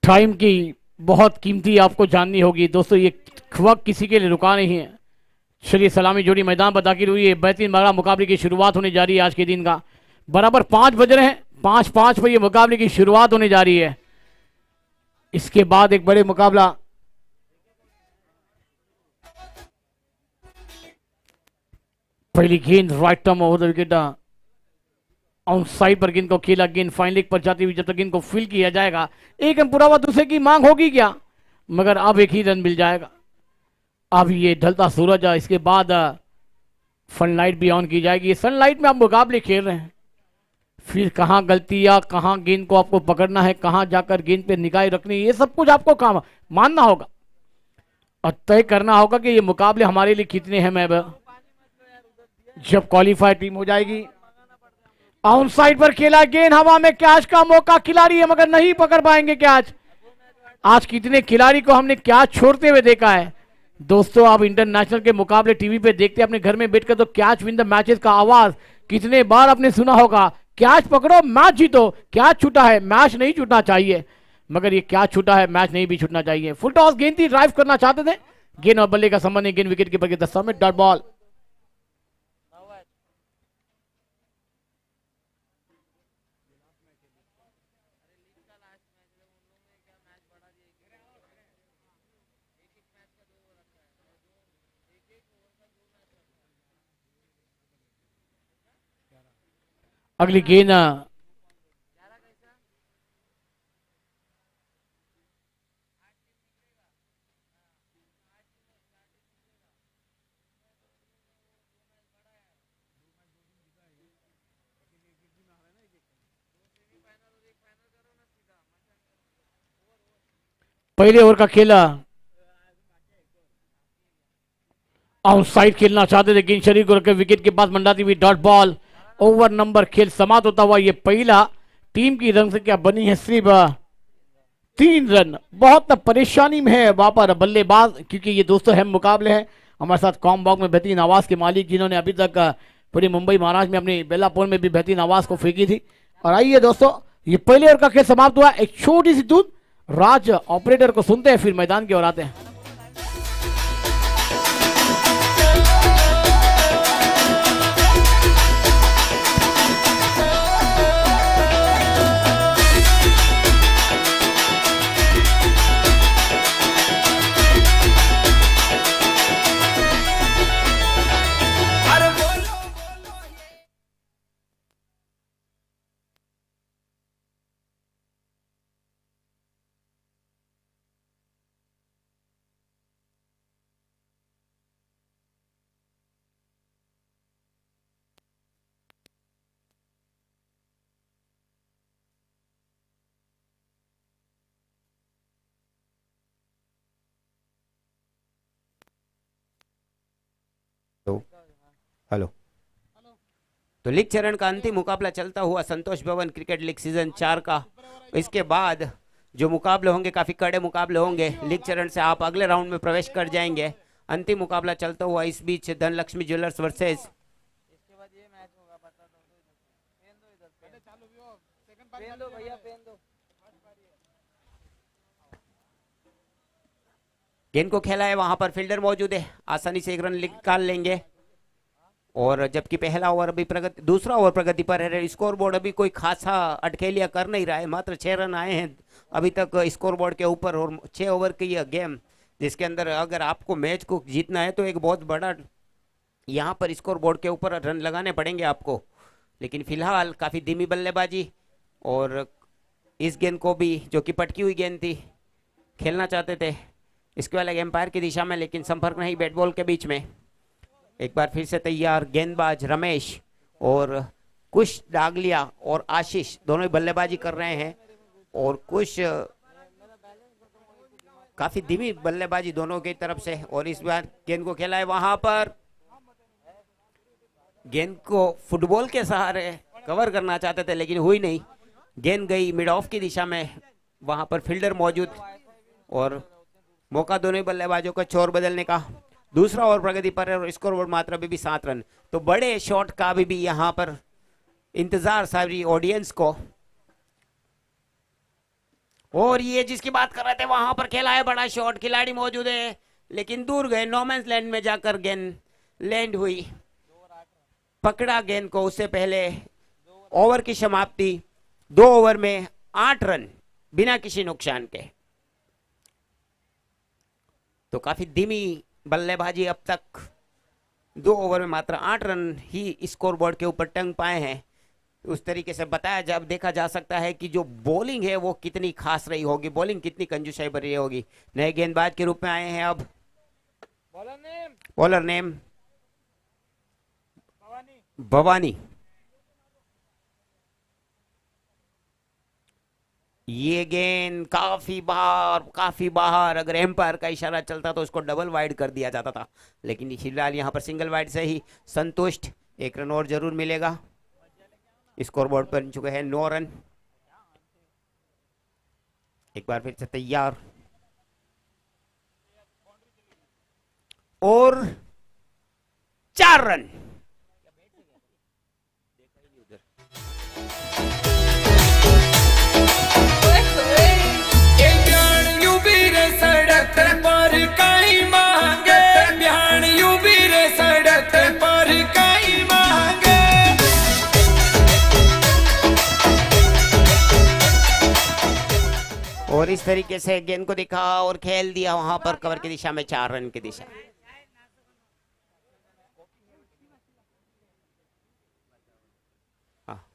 Time की बहुत कीमती आपको जाननी होगी दोस्तों, ये वक्त किसी के लिए रुका नहीं है। चलिए सलामी जोड़ी मैदान पर दाखिल हुई है। बेहतरीन बड़ा मुकाबले की शुरुआत होने जा रही है आज के दिन का। बराबर 5 बज रहे हैं, 5:05 पर ये मुकाबले की शुरुआत होने जा रही है। इसके बाद एक बड़े मुकाबला पहली गेंद right term over the wicket, on side पर गेंद को खेला। गेंद फाइन लेग पर जाती हुई जब तक गेंद को फील किया जाएगा, एक रन पूरा हुआ, दूसरे की मांग होगी क्या, मगर अब एक ही रन मिल जाएगा। अब ये ढलता सूरज है, इसके बाद सनलाइट भी ऑन की जाएगी। सनलाइट में आप मुकाबले खेल रहे हैं, फिर कहाँ गलती या कहाँ गेंद को आपको पकड़ना है, कहाँ जाकर गेंद पे निगाह रखनी है, ये सब कुछ आपको काम मानना होगा और तय करना होगा कि ये मुकाबले हमारे लिए कितने हैं। मैं जब क्वालिफाई टीम हो जाएगी, ऑन साइड पर खेला, गेंद हवा में, कैच का मौका, खिलाड़ी है मगर नहीं पकड़ पाएंगे कैच। आज कितने खिलाड़ी को हमने कैच छोड़ते हुए देखा है दोस्तों। आप इंटरनेशनल के मुकाबले टीवी पे देखते हैं अपने घर में बैठकर, तो कैच विन द मैचेस का आवाज कितने बार आपने सुना होगा। कैच पकड़ो मैच जीतो, कैच छूटा है मैच नहीं छूटना चाहिए, मगर ये कैच छूटा है मैच नहीं भी छूटना चाहिए। फुल टॉस गेंद थी, ड्राइव करना चाहते थे, गेंद और बल्ले का संबंध नहीं, गेंद विकेट कीपर के दस्ता में, डॉट बॉल। अगली गेंद पहले ओवर का खेला, आउटसाइड खेलना चाहते थे, गेंद शरीर को रखकर विकेट के पास मंडाती हुई, डॉट बॉल। ओवर नंबर खेल समाप्त होता हुआ ये पहला, टीम की रन संख्या बनी है सिर्फ 3 रन। बहुत परेशानी में है वहां पर बल्लेबाज, क्योंकि ये दोस्तों अहम मुकाबले हैं। हमारे साथ कॉम्बॉक में बेहतरीन आवाज के मालिक, जिन्होंने अभी तक पूरी मुंबई महाराष्ट्र में अपनी बेलापुर में भी बेहतरीन आवाज को फेंकी थी। और आइए दोस्तों, ये पहले ओवर का खेल समाप्त हुआ। एक छोटी सी दूध राज ऑपरेटर को सुनते हैं, फिर मैदान की ओर आते हैं। हेलो। तो लीग चरण का अंतिम मुकाबला चलता हुआ संतोष भवन क्रिकेट लीग सीजन 4 का। इसके बाद जो मुकाबले होंगे काफी कड़े मुकाबले होंगे। लीग चरण से आप अगले राउंड में प्रवेश कर जाएंगे। अंतिम मुकाबला चलता हुआ इस बीच धनलक्ष्मी ज्वेलर्स वर्सेस गेंद को खेला है, वहां पर फील्डर मौजूद है, आसानी से 1 रन निकाल लेंगे। और जबकि पहला ओवर अभी प्रगति, दूसरा ओवर प्रगति पर है। स्कोर बोर्ड अभी कोई खासा अटखेलिया कर नहीं रहा है, मात्र 6 रन आए हैं अभी तक स्कोर बोर्ड के ऊपर। और 6 ओवर की यह गेम, जिसके अंदर अगर आपको मैच को जीतना है तो एक बहुत बड़ा यहाँ पर स्कोर बोर्ड के ऊपर रन लगाने पड़ेंगे आपको। लेकिन फिलहाल काफी धीमी बल्लेबाजी, और इस गेंद को भी जो कि पटकी हुई गेंद थी खेलना चाहते थे इसके वाले एम्पायर की दिशा में, लेकिन संपर्क नहीं बैट बॉल के बीच में। एक बार फिर से तैयार गेंदबाज रमेश और कुश डागलिया और आशीष दोनों ही बल्लेबाजी कर रहे हैं। और कुश काफी धीमी बल्लेबाजी दोनों की तरफ से। और इस बार गेंद को खेला है, वहां पर गेंद को फुटबॉल के सहारे कवर करना चाहते थे लेकिन हुई नहीं। गेंद गई मिड ऑफ की दिशा में, वहां पर फील्डर मौजूद और मौका दोनों ही बल्लेबाजों का छोर बदलने का। दूसरा ओवर प्रगति पर है और स्कोर बोर्ड मात्र अभी भी 7 रन। तो बड़े शॉट का अभी भी यहाँ पर इंतजार सारी ऑडियंस को। और ये जिसकी बात कर रहे थे वहां पर खेला है बड़ा शॉट, खिलाड़ी मौजूद है लेकिन दूर गए, नोमैंस लैंड में जाकर गेंद लैंड हुई, पकड़ा गेंद को। उससे पहले ओवर की समाप्ति 2 ओवर में 8 रन बिना किसी नुकसान के। तो काफी धीमी बल्लेबाजी अब तक, 2 ओवर में मात्र 8 रन ही स्कोरबोर्ड के ऊपर टंग पाए हैं। उस तरीके से बताया जब देखा जा सकता है कि जो बॉलिंग है वो कितनी खास रही होगी, बॉलिंग कितनी कंजूसाई भरी होगी। नए गेंदबाज के रूप में आए हैं अब बॉलर नेम भवानी। ये गेंद काफी बाहर, अगर एम्पायर का इशारा चलता तो उसको डबल वाइड कर दिया जाता था, लेकिन फिलहाल यहां पर सिंगल वाइड से ही संतुष्ट। 1 रन और जरूर मिलेगा। स्कोरबोर्ड पर चुके हैं 9 रन। एक बार फिर से तैयार और 4 रन। और इस तरीके से गेंद को दिखा और खेल दिया वहां पर कवर की दिशा में, 4 रन की दिशा। हाँ।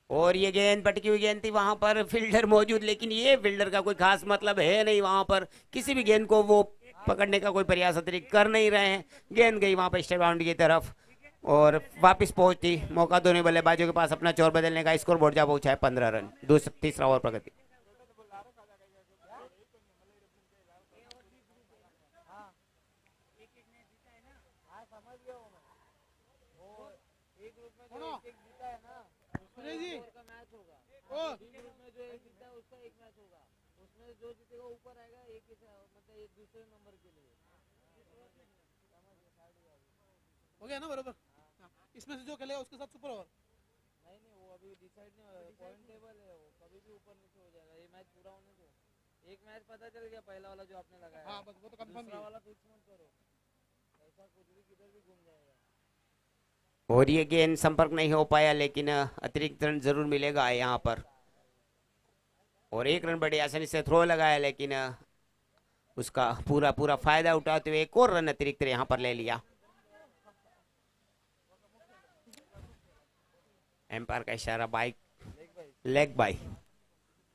और ये गेंद पटकी हुई गेंद थी, वहां पर फील्डर मौजूद, लेकिन ये फील्डर का कोई खास मतलब है नहीं, वहां पर किसी भी गेंद को वो पकड़ने का कोई प्रयास अतिरिक्त कर नहीं रहे हैं। गेंद गई वहां पर स्टेट बाउंड्री की तरफ और वापस पहुंचती। मौका दोनों बल्लेबाजों के पास अपना चौर बदलने का। स्कोर बोर्ड जा पहुंचा है 15 रन। तीसरा ओवर प्रगति। हो गया ना बरोबर। इसमें से जो खेलेगा उसके साथ सुपर ओवर। नहीं वो अभी डिसाइड नहीं हो रहा, पॉइंट टेबल है, वो कभी भी ऊपर नीचे हो जाएगा। ये मैच पूरा होने दो। एक मैच पता चल गया, पहला वाला जो आपने लगाया। हाँ बस वो तो कंफर्म दूसरा वाला फिक्स मत करो, ऐसा कुछ भी किधर भी घूम जाएगा। और ये गेंद संपर्क नहीं हो पाया, लेकिन अतिरिक्त रन जरूर मिलेगा यहाँ पर। और 1 रन बड़ी आसानी से थ्रो लगाया, लेकिन उसका पूरा फायदा उठाते हुए 1 और रन अतिरिक्त यहाँ पर ले लिया। एम्पायर का इशारा बाइक लेग बाई।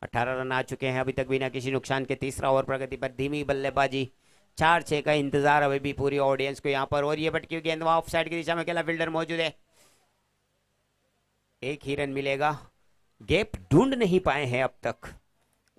18 रन आ चुके हैं अभी तक बिना किसी नुकसान के। तीसरा ओवर प्रगति पर। धीमी बल्लेबाजी, 4-6 का इंतजार अभी भी पूरी ऑडियंस को यहाँ पर। और ये भटकी हुई गेंद ऑफ साइड की दिशा में, अकेला फील्डर मौजूद है। 1 ही रन मिलेगा। गैप ढूंढ नहीं पाए हैं अब तक,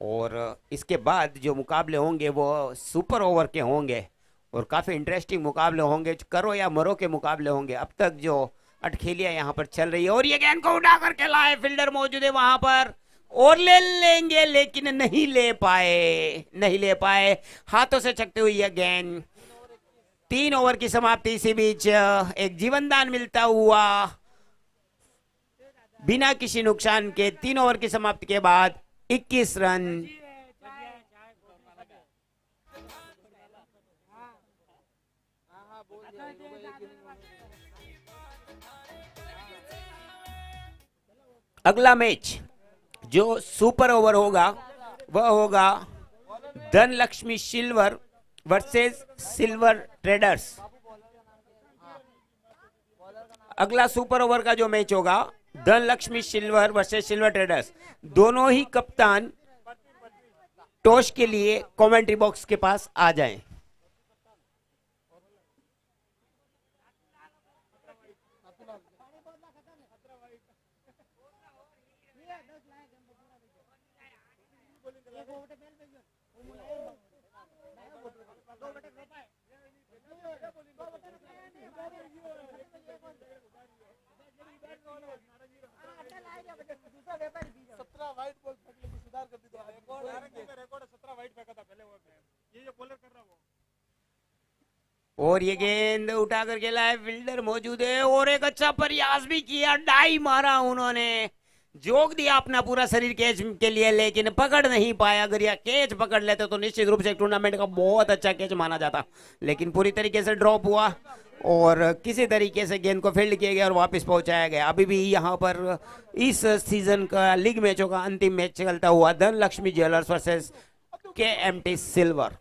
और इसके बाद जो मुकाबले होंगे वो सुपर ओवर के होंगे और काफी इंटरेस्टिंग मुकाबले होंगे, करो या मरो के मुकाबले होंगे। अब तक जो अटखेलियां यहाँ पर चल रही है। और ये गेंद को उठा करके लाए, फील्डर मौजूद है वहां पर और ले लेंगे, लेकिन नहीं ले पाए हाथों से चकते हुई यह गेंद। 3 ओवर की समाप्ति। इसी बीच एक जीवनदान मिलता हुआ बिना किसी नुकसान के। 3 ओवर की समाप्ति के बाद 21 रन। अगला मैच जो सुपर ओवर होगा वह होगा Dhanlaxmi silver versus silver traders. अगला सुपर ओवर का जो मैच होगा Dhanlaxmi silver versus silver traders. दोनों ही कप्तान टॉस के लिए कमेंट्री बॉक्स के पास आ जाएं। और ये गेंद उठा करके लाए, फील्डर मौजूद है और एक अच्छा प्रयास भी किया, डाई मारा उन्होंने, जोग दिया अपना पूरा शरीर कैच के लिए, लेकिन पकड़ नहीं पाया। अगर यह कैच पकड़ लेते तो निश्चित रूप से टूर्नामेंट का बहुत अच्छा कैच माना जाता, लेकिन पूरी तरीके से ड्रॉप हुआ और किसी तरीके से गेंद को फील्ड किया गया और वापस पहुंचाया गया। अभी भी यहाँ पर इस सीजन का लीग मैचों का अंतिम मैच चलता हुआ Dhanlaxmi jewellers versus KMT silver,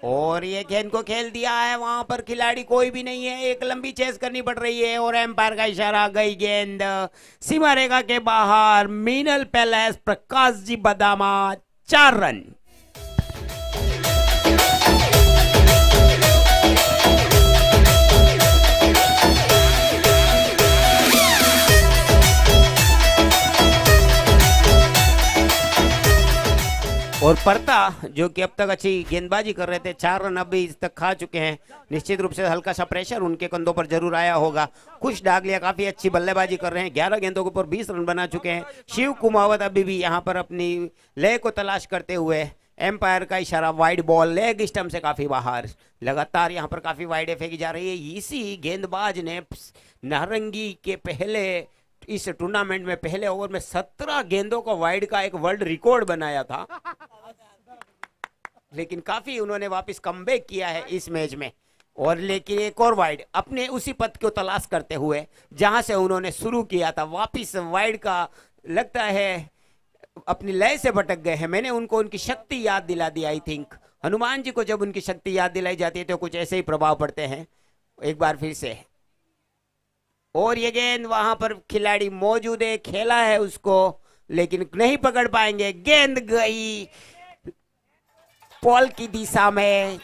और ये गेंद को खेल दिया है। वहां पर खिलाड़ी कोई भी नहीं है, एक लंबी चेस करनी पड़ रही है और एम्पायर का इशारा, गई गेंद सीमा रेखा के बाहर। Meenal palace Prakash ji Badama 4 run. और परता जो कि अब तक अच्छी गेंदबाजी कर रहे थे, 4 रन अभी इस तक खा चुके हैं। निश्चित रूप से हल्का सा प्रेशर उनके कंधों पर जरूर आया होगा। खुश डागलिया काफी अच्छी बल्लेबाजी कर रहे हैं, 11 गेंदों के ऊपर 20 रन बना चुके हैं। शिव कुमावत अभी भी यहाँ पर अपनी लय को तलाश करते हुए, एम्पायर का इशारा, वाइड बॉल लेग स्टंप से काफी बाहर। लगातार यहाँ पर काफी वाइड फेंकी जा रही है। इसी गेंदबाज ने नारंगी के पहले इस टूर्नामेंट में पहले ओवर में 17 गेंदों का वाइड का एक वर्ल्ड रिकॉर्ड बनाया था, लेकिन काफी उन्होंने वापस कमबैक किया है इस मैच में। और लेकिन एक और वाइड अपने उसी पथ को तलाश करते हुए जहां से उन्होंने शुरू किया था, वापस वाइड का लगता है अपनी लय से भटक गए हैं। मैंने उनको उनकी शक्ति याद दिला दी। आई थिंक हनुमान जी को जब उनकी शक्ति याद दिलाई जाती है तो कुछ ऐसे ही प्रभाव पड़ते हैं। एक बार फिर से, और ये गेंद वहां पर खिलाड़ी मौजूद है, खेला है उसको, लेकिन नहीं पकड़ पाएंगे। गेंद गई बॉल की दिशा में,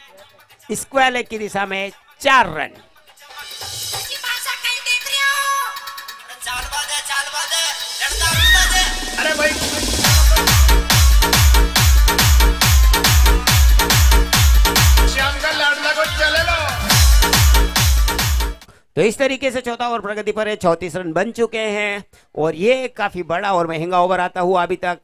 स्क्वायर लेग की दिशा में, 4 रन। अरे भाई श्याम का लाडला को चले लो। तो इस तरीके से चौथा ओवर प्रगति पर है, 34 रन बन चुके हैं और ये काफी बड़ा और महंगा ओवर आता हुआ अभी तक।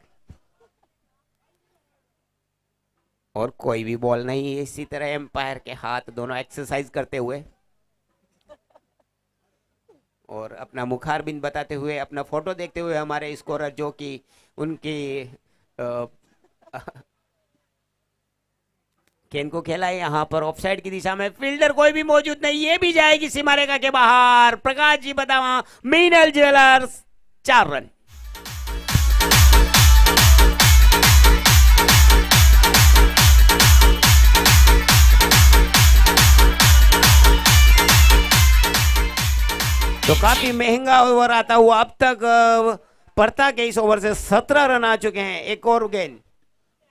और कोई भी बॉल नहीं है। इसी तरह एम्पायर के हाथ दोनों एक्सरसाइज करते हुए और अपना मुखारबिंद बताते हुए, अपना फोटो देखते हुए हमारे स्कोरर जो कि उनकी गेंद को खेला है यहाँ पर ऑफसाइड की दिशा में। फील्डर कोई भी मौजूद नहीं, ये भी जाएगी सीमा रेखा के बाहर। Prakash ji Badama, Meenal jewellers 4 run. तो काफी महंगा ओवर आता हुआ अब तक परता के इस ओवर से 17 रन आ चुके हैं। एक और गेंद,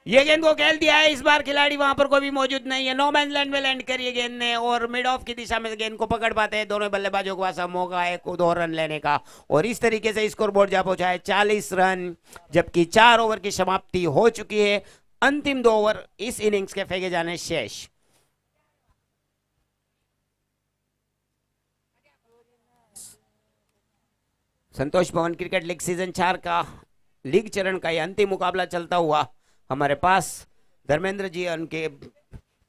ये गेंद को खेल दिया है। इस बार खिलाड़ी वहां पर कोई भी मौजूद नहीं है, नो मैन लैंड में लैंड करिए गेंद ने और मिड ऑफ की दिशा में गेंद को पकड़ पाते हैं दोनों बल्लेबाजों के पास मौका है 2 रन लेने का। और इस तरीके से स्कोर बोर्ड जा पहुंचा है 40 रन, जबकि 4 ओवर की समाप्ति हो चुकी है। अंतिम 2 ओवर इस इनिंग्स के फेंके जाने शेष। संतोष भवन क्रिकेट लीग सीजन 4 का लीग चरण का यह अंतिम मुकाबला चलता हुआ हमारे पास धर्मेंद्र जी उनके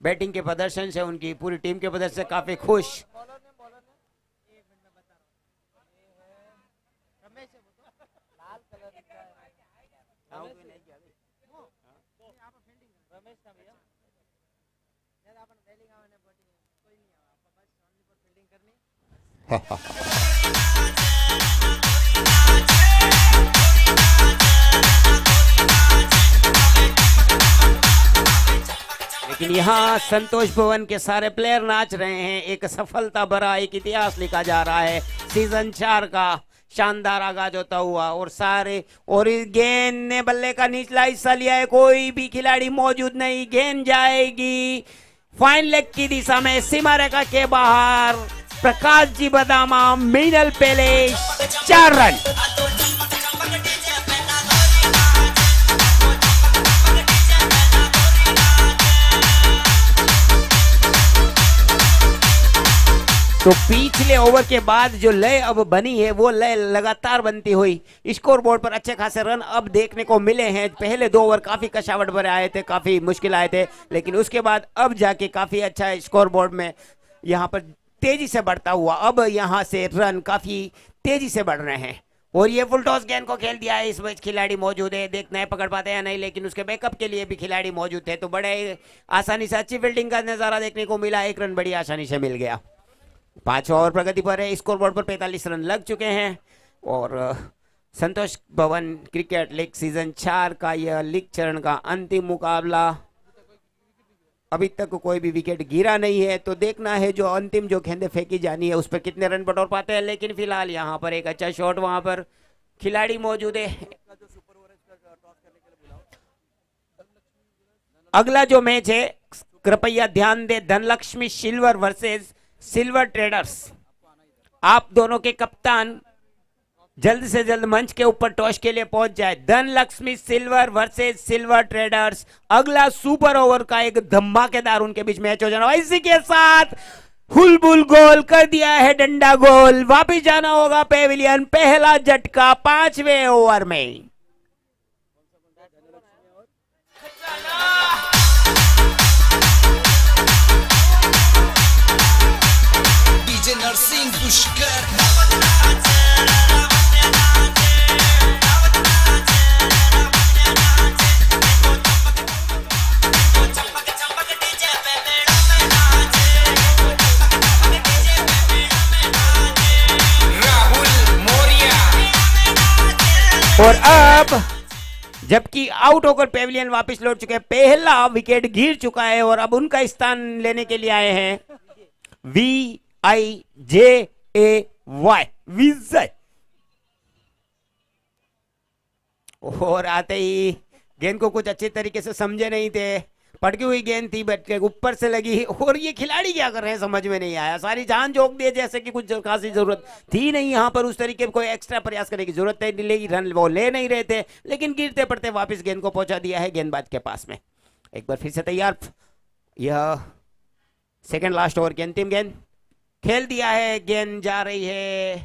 बैटिंग के प्रदर्शन से, उनकी पूरी टीम के प्रदर्शन से काफी खुश। लेकिन यहाँ संतोष भवन के सारे प्लेयर नाच रहे हैं। एक सफलता भरा एक इतिहास लिखा जा रहा है सीजन 4 का। शानदार आगाज होता हुआ और सारे, और इस गेंद ने बल्ले का निचला हिस्सा लिया है, कोई भी खिलाड़ी मौजूद नहीं। गेंद जाएगी फाइन लेग की दिशा में, सीमा रेखा के बाहर। Prakash ji Badama, Meenal palace 4 run. तो पिछले ओवर के बाद जो लय अब बनी है वो लय लगातार बनती हुई स्कोर बोर्ड पर अच्छे खासे रन अब देखने को मिले हैं। पहले 2 ओवर काफी कशावट भरे आए थे, काफी मुश्किल आए थे, लेकिन उसके बाद अब जाके काफी अच्छा स्कोर बोर्ड में यहाँ पर तेजी से बढ़ता हुआ अब यहाँ से रन काफी तेजी से बढ़ रहे हैं। और ये फुल टॉस गेंद को खेल दिया है। इस मैच खिलाड़ी मौजूद है, देखना है पकड़ पाते हैं नहीं, लेकिन उसके बैकअप के लिए भी खिलाड़ी मौजूद थे, तो बड़े आसानी से अच्छी फील्डिंग का नजारा देखने को मिला। 1 रन बड़ी आसानी से मिल गया। 5वां ओवर प्रगति पर है, स्कोरबोर्ड पर 45 रन लग चुके हैं। और संतोष भवन क्रिकेट लीग सीजन 4 का यह लीग चरण का अंतिम मुकाबला, अभी तक कोई भी विकेट गिरा नहीं है, तो देखना है जो अंतिम जो गेंदें फेंकी जानी है उस पर कितने रन बटोर पाते हैं। लेकिन फिलहाल यहाँ पर एक अच्छा शॉट वहां पर खिलाड़ी मौजूद है। अगला जो मैच है कृपया ध्यान दे, Dhanlakshmi silver versus silver traders. आप दोनों के कप्तान जल्द से जल्द मंच के ऊपर टॉस के लिए पहुंच जाए। Dhanlaxmi silver versus silver traders, अगला सुपर ओवर का एक धमाकेदार उनके बीच मैच हो जाना। इसी के साथ हुलबुल गोल कर दिया है, डंडा गोल। वापिस जाना होगा पेविलियन, पहला झटका 5वें ओवर में। डीजे नरसिंह पुष्कर। और अब जबकि आउट होकर पेविलियन वापस लौट चुके हैं, पहला विकेट गिर चुका है और अब उनका स्थान लेने के लिए आए हैं VIJAY विजय। और आते ही गेंद को कुछ अच्छे तरीके से समझे नहीं थे, पटकी हुई गेंद थी, बट ऊपर से लगी। और ये खिलाड़ी क्या कर रहे हैं समझ में नहीं आया, सारी जान झोंक दिए जैसे कि कुछ खासी जरूरत थी नहीं यहाँ पर। उस तरीके कोई एक्स्ट्रा प्रयास करने की जरूरत नहीं लेगी, रन वो ले नहीं रहे थे, लेकिन गिरते पड़ते वापस गेंद को पहुंचा दिया है गेंदबाज के पास में। एक बार फिर से तैयार, यह सेकंड लास्ट ओवर की अंतिम गेंद खेल दिया है, गेंद जा रही है,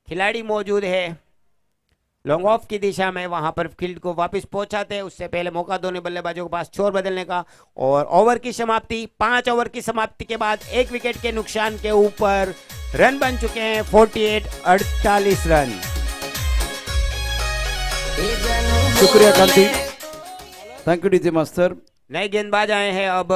खिलाड़ी मौजूद है लॉन्ग ऑफ की दिशा में, वहां पर फील्ड को वापस पहुंचाते हैं। उससे पहले मौका दोनों बल्लेबाजों के पास छोर बदलने का। और ओवर की समाप्ति, 5 ओवर की समाप्ति के बाद 1 विकेट के नुकसान के ऊपर रन बन चुके हैं 48 रन। शुक्रिया कांति, थैंक यू डीजे मास्टर। नए गेंदबाज आए हैं अब।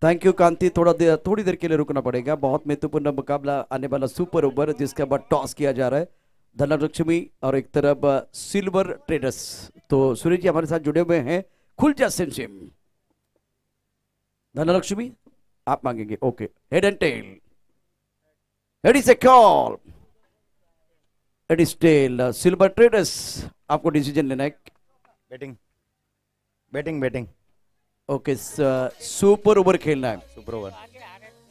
थैंक यू कांति, थोड़ी देर के लिए रुकना पड़ेगा। बहुत महत्वपूर्ण मुकाबला आने वाला सुपर ओवर, जिसके बाद टॉस किया जा रहा है। धनलक्ष्मी और एक तरफ सिल्वर ट्रेडर्स। तो सुरेश जी हमारे साथ जुड़े हुए हैं, खुल जा सिम। धनलक्ष्मी आप मांगेंगे, okay. Head and tail, head is a call, head is tail. Silver traders आपको डिसीजन लेना है। Batting batting batting okay, super over खेलना है। सुपर ओवर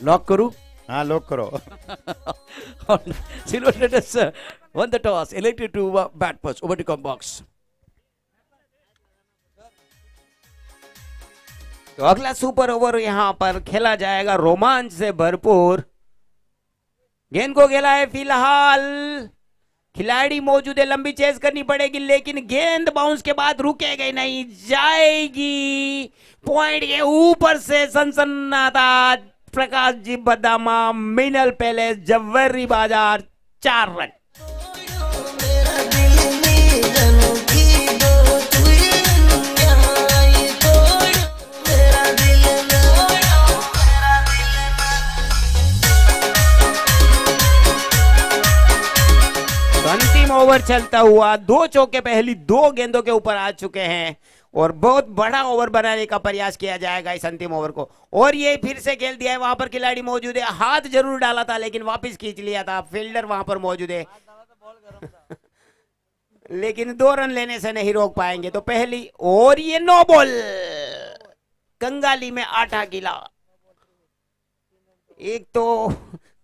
लॉक करूं? हाँ लॉक करो। Silver Traders won the toss, elected to bat first. Over to come box. तो अगला सुपर ओवर यहां पर खेला जाएगा रोमांच से भरपूर। गेंद को खेला है फिलहाल, खिलाड़ी मौजूद है, लंबी चेज करनी पड़ेगी, लेकिन गेंद बाउंस के बाद रुकेगी नहीं, जाएगी पॉइंट के ऊपर से। सनसनाटा प्रकाश जी बदामा, मिनल पैलेस, जवेरी बाजार, 4 रन। अंतिम ओवर चलता हुआ 2 चौके पहली 2 गेंदों के ऊपर आ चुके हैं और बहुत बड़ा ओवर बनाने का प्रयास किया जाएगा इस अंतिम ओवर को। और ये फिर से खेल दिया है, वहां पर खिलाड़ी मौजूद है, हाथ जरूर डाला था लेकिन वापस खींच लिया था, फील्डर वहां पर मौजूद है। लेकिन 2 रन लेने से नहीं रोक पाएंगे। तो पहली और ये नो बॉल, कंगाली में आटा गिला। एक तो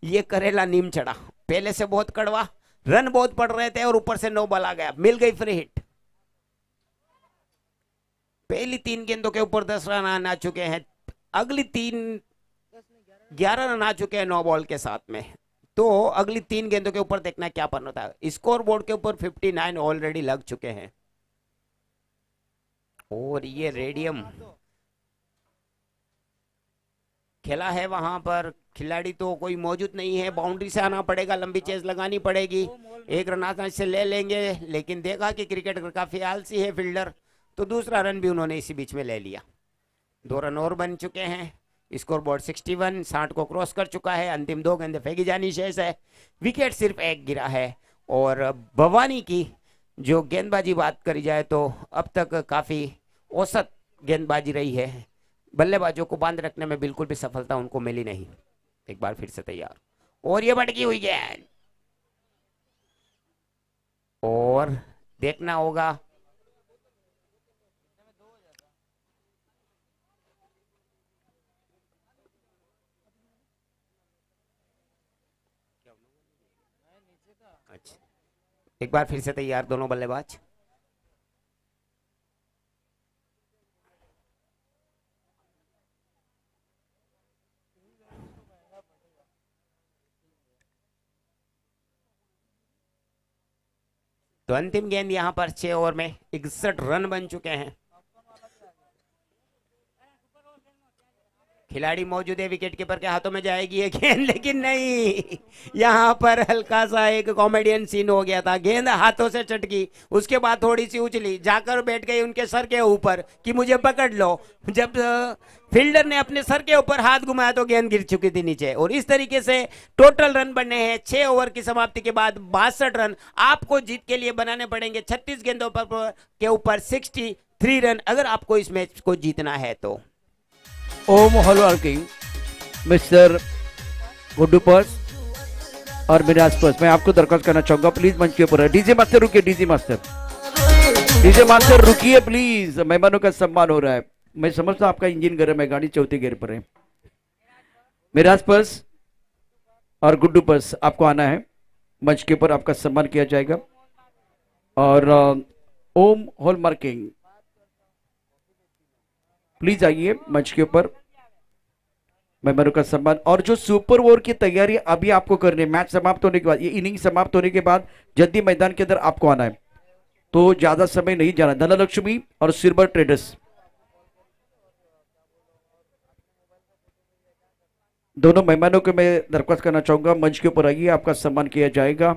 ये करेला नीम चढ़ा, पहले से बहुत कड़वा, रन बहुत पड़ रहे थे और ऊपर से नो बॉल आ गया, मिल गई फ्री हिट। पहली 3 गेंदों के ऊपर 10 रन आ चुके हैं, अगली 11 रन आ चुके हैं 9 बॉल के साथ में। तो अगली 3 गेंदों के ऊपर देखना क्या पन होता है। स्कोर बोर्ड के ऊपर 59 ऑलरेडी लग चुके हैं। और ये रेडियम खेला है वहां पर खिलाड़ी तो कोई मौजूद नहीं है, बाउंड्री से आना पड़ेगा, लंबी चेज लगानी पड़ेगी, एक रन आसानी से ले लेंगे, लेकिन देखा कि क्रिकेटर काफी आलसी है फील्डर, तो दूसरा रन भी उन्होंने इसी बीच में ले लिया। 2 रन और बन चुके हैं, स्कोर बोर्ड 61, 60 को क्रॉस कर चुका है, अंतिम 2 गेंदें फेंकी जानी शेष है, विकेट सिर्फ एक गिरा है। और भवानी की जो गेंदबाजी बात करी जाए तो अब तक काफी औसत गेंदबाजी रही है, बल्लेबाजों को बांध रखने में बिल्कुल भी सफलता उनको मिली नहीं। एक बार फिर से तैयार, और ये भटकी हुई गेंद, और देखना होगा अच्छा, एक बार फिर से तैयार दोनों बल्लेबाज। तो अंतिम गेंद यहां पर 6 ओवर में 61 रन बन चुके हैं। खिलाड़ी मौजूद है, विकेट कीपर के हाथों में जाएगी ये गेंद, लेकिन नहीं, यहां पर हल्का सा एक कॉमेडियन सीन हो गया था, गेंद हाथों से चटकी, उसके बाद थोड़ी सी उछली, जाकर बैठ गई उनके सर के ऊपर कि मुझे पकड़ लो। जब फील्डर ने अपने सर के ऊपर हाथ घुमाया तो गेंद गिर चुकी थी नीचे, और इस तरीके से टोटल रन बने हैं 6 ओवर की समाप्ति के बाद 62 रन आपको जीत के लिए बनाने पड़ेंगे। 36 गेंदों पर के ऊपर 63 रन अगर आपको इस मैच को जीतना है तो। ओम हॉलवर्किंग, मिस्टर गुड्डू पर्स और मिराज पर्स, मैं आपको दरख्वास्त करना चाहूंगा प्लीज मंच के ऊपर। डीजे मास्टर रुकिए, डीजे मास्टर रुकिए प्लीज, मेहमानों का सम्मान हो रहा है। मैं समझता हूं आपका इंजन गर्म है, गाड़ी चौथे गियर पर है। मिराज पर्स और गुड्डू पर्स आपको आना है मंच के ऊपर, आपका सम्मान किया जाएगा। और ओम हॉलमार्किंग प्लीज आइए मंच के ऊपर, मेहमानों का सम्मान। और जो सुपर ओवर की तैयारी अभी आपको करनी है, मैच समाप्त होने के बाद, ये इनिंग समाप्त होने के बाद जल्दी मैदान के अंदर आपको आना है, तो ज्यादा समय नहीं जाना। धनलक्ष्मी और सिल्वर ट्रेडर्स दोनों मेहमानों को मैं दरख्वास्त करना चाहूंगा मंच के ऊपर आइए, आपका सम्मान किया जाएगा।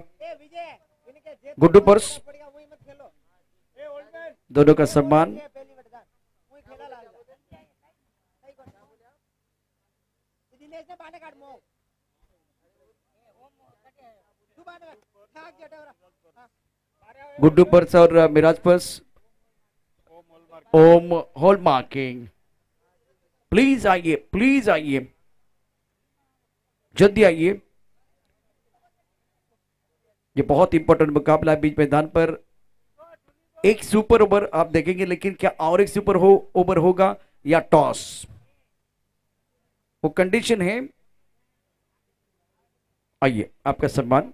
गुड्डू पर्स दोनों का सम्मान। गुड्डू पर्स और Miraj purse, Om hallmarking please आइए, प्लीज आइए, जल्दी आइए। ये बहुत इंपॉर्टेंट मुकाबला है बीच मैदान पर। एक सुपर ओवर आप देखेंगे, लेकिन क्या और एक सुपर ओवर होगा या टॉस, वो कंडीशन है। आइए, आपका सम्मान।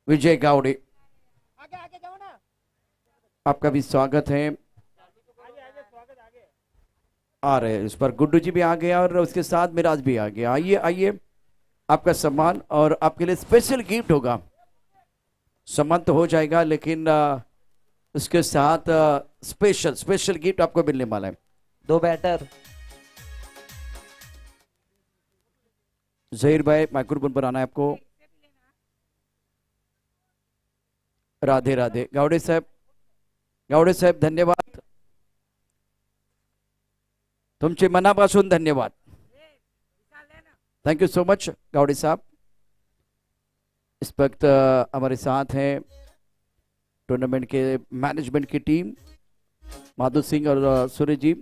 विजय गावड़े, आपका भी स्वागत है। आ रहे हैं इस पर, गुड्डू जी भी आ गया और उसके साथ मिराज भी आ गया। आइए आइए, आपका सम्मान, और आपके लिए स्पेशल गिफ्ट होगा। सम्मान तो हो जाएगा, लेकिन उसके साथ स्पेशल गिफ्ट आपको मिलने वाला है। 2 बैटर। जहीर भाई माइक्रोफोन पर आना है आपको। राधे राधे गावड़े साहेब धन्यवाद, तुमचे मनापासून धन्यवाद। Thank you so much Gawade sahab. इस वक्त हमारे साथ हैं टूर्नामेंट के मैनेजमेंट की टीम, माधु सिंह और सूर्य जी।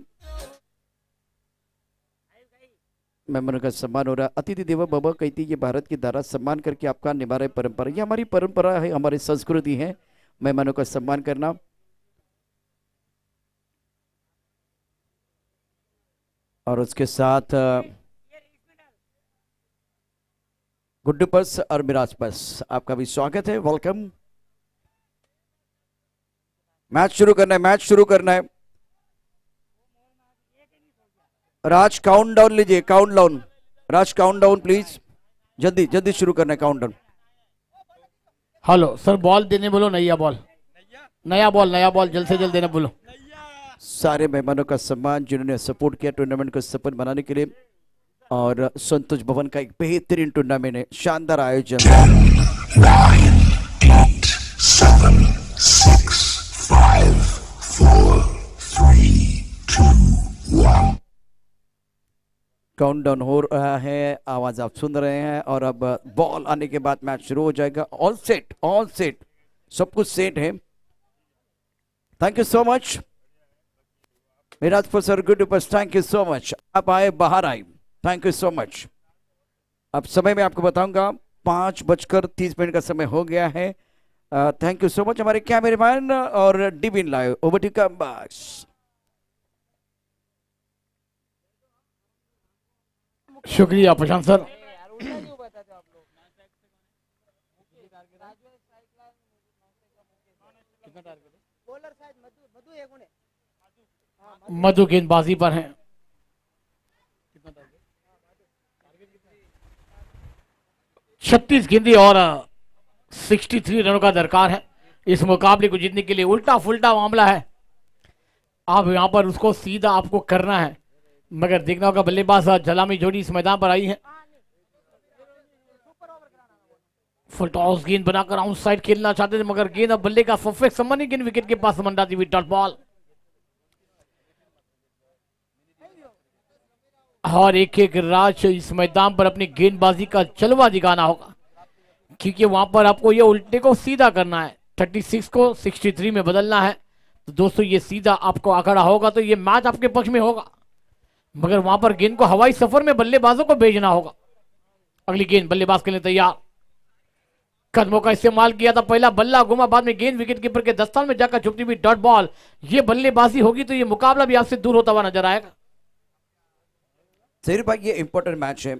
मेहमानों का सम्मान हो रहा है। अतिथि देवो भव कहती ये भारत की धारा, सम्मान करके आपका निभा रहे परंपरा, ये हमारी परंपरा है, हमारी संस्कृति है मेहमानों का सम्मान करना। और उसके साथ गुड्डू पर्स और मिराज पर्स, आपका भी स्वागत है, वेलकम। मैच शुरू करना है। राज काउंट डाउन लीजिए, count down, Raj count down please, जल्दी शुरू करना है, count down. Hello sir, ball देने बोलो, नया बॉल जल्द से जल्द देने बोलो। सारे मेहमानों का सम्मान जिन्होंने सपोर्ट किया टूर्नामेंट को सफल बनाने के लिए, और संतोष भवन का एक बेहतरीन टूर्नामेंट है, शानदार आयोजन। काउंटडाउन हो रहा है, आवाज आप सुन रहे हैं, और अब बॉल आने के बाद मैच शुरू हो जाएगा। ऑल सेट, सब कुछ सेट है। Thank you so much Mirajpur sir, good बस, थैंक यू सो मच। आप आए, बाहर आए, थैंक यू सो मच। अब समय में आपको बताऊंगा, 5:30 का समय हो गया है। थैंक यू सो मच हमारे कैमरामैन और डिविन लाइव, ओवर टू कम बस। शुक्रिया प्रशांत सर। मधु गेंदबाजी पर है। छत्तीस गेंदें और 63 रनों का दरकार है इस मुकाबले को जीतने के लिए। उल्टा फुल्टा मामला है, आप यहां पर उसको सीधा आपको करना है, मगर देखना होगा बल्लेबाज जलामी जोड़ी इस मैदान पर आई है। फुल टॉस गेंद बनाकर आउट साइड खेलना चाहते थे, मगर गेंद अब बल्ले का परफेक्ट संबंधी गेंद विकेट के पास मंडाती हुई डॉट बॉल। और एक राज इस मैदान पर अपनी गेंदबाजी का जलवा दिखाना होगा, क्योंकि वहां पर आपको ये उल्टे को सीधा करना है, 36 को 63 में बदलना है। तो दोस्तों ये सीधा आपको आंकड़ा होगा तो ये मैच आपके पक्ष में होगा, मगर वहां पर गेंद को हवाई सफर में बल्लेबाजों को भेजना होगा। अगली गेंद बल्लेबाज के लिए तैयार, कदमों का इस्तेमाल किया था, पहला बल्ला घुमा, बाद में गेंद विकेट कीपर के दस्तान में जाकर छुपती हुई डॉट बॉल। ये बल्लेबाजी होगी तो ये मुकाबला भी आपसे दूर होता हुआ नजर आएगा। सही भाई, ये इंपॉर्टेंट मैच है,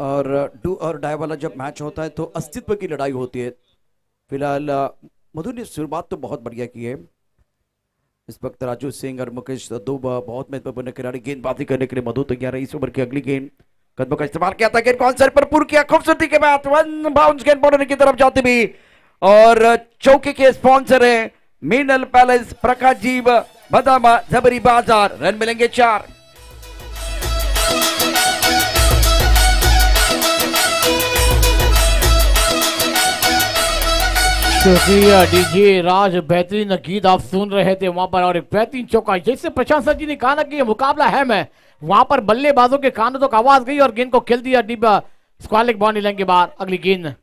और डू और डाई वाला जब मैच होता है तो अस्तित्व की लड़ाई होती है। फिलहाल मधु ने शुरुआत तो बहुत बढ़िया की है। इस वक्त राजू सिंह और मुकेश दो बहुत महत्वपूर्ण खिलाड़ी, गेंदबाजी करने के लिए मधु तैयार है। इस ओवर की अगली गेंद, कदमों का इस्तेमाल किया था, गेंद को आंसर पर पूर्ण किया, खूबसूरती के बाद वन बाउंस गेंद बॉर्डर की तरफ जाती भी, और चौके के स्पॉन्सर है मिनल पैलेस, प्रकाश जीव, बदामा, जबरी बाजार। रन मिलेंगे 4। शुक्रिया डीजे राज, बेहतरीन गीत आप सुन रहे थे वहां पर, और एक बेहतरीन चौका। जैसे प्रशांत सर जी ने कहा ना कि ये मुकाबला है, मैं वहां पर बल्लेबाजों के कानों तक आवाज गई और गेंद को खेल दिया डिब्बा स्क्वायर लेग बाउंड्री लाइन के बाहर। अगली गेंद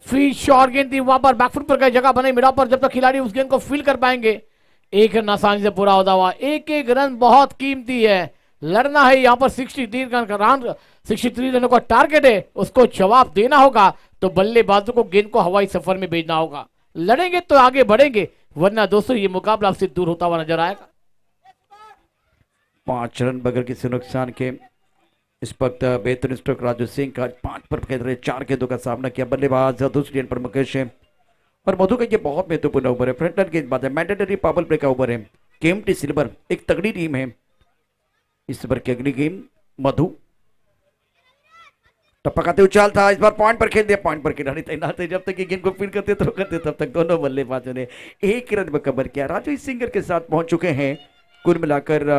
फ्री शॉट गेंद थी, वहां पर बैकफुट पर कई जगह बने मिडा पर, जब तक खिलाड़ी उस गेंद को फील कर पाएंगे। एक रन आसानी से पूरा होता हुआ, एक रन बहुत कीमती है, लड़ना है यहाँ पर। 63 रनों का टारगेट है, उसको जवाब देना होगा, तो बल्लेबाजों को गेंद को हवाई सफर में भेजना होगा। लड़ेंगे तो आगे बढ़ेंगे, वरना दोस्तों ये मुकाबला आपसे दूर होता हुआ नजर आएगा। 5 रन बगैर किसी नुकसान के इस वक्त बेहतरीन स्ट्रोक राजू सिंह का 5 पर खेल रहे 4 गेंदों का सामना किया बल्लेबाज दूसरी गेंद पर मुकेश है, और मधु का ये बहुत महत्वपूर्ण ओवर है। फ्रंट गेंदबाज है, मैंडेटरी पावर प्ले का ओवर है। केएमटी सिल्वर एक तगड़ी टीम है। इस ओवर की अगली गेंद मधु टपकाते उछाल था, इस बार पॉइंट पर खेल दिया। पॉइंट पर खिलाड़ी तैनात है, जब तक ये गेंद को फील्ड करते थ्रो करते तब तक दोनों बल्लेबाजों ने 1 रन में कवर किया। राजू सिंगर के साथ पहुंच चुके हैं। कुल मिलाकर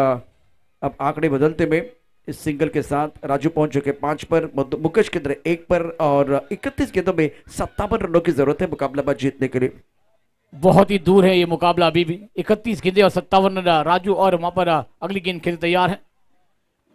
अब आंकड़े बदलते में इस सिंगल के साथ राजू पहुंच चुके 5 पर, मुकेश के अंदर 1 पर, और 31 गेंदों में 57 रनों की जरूरत है मुकाबला जीतने के लिए। बहुत ही दूर है ये मुकाबला अभी भी। 31 गेंदें और 57 रन राजू, और वहां पर अगली गेंद खेल तैयार है।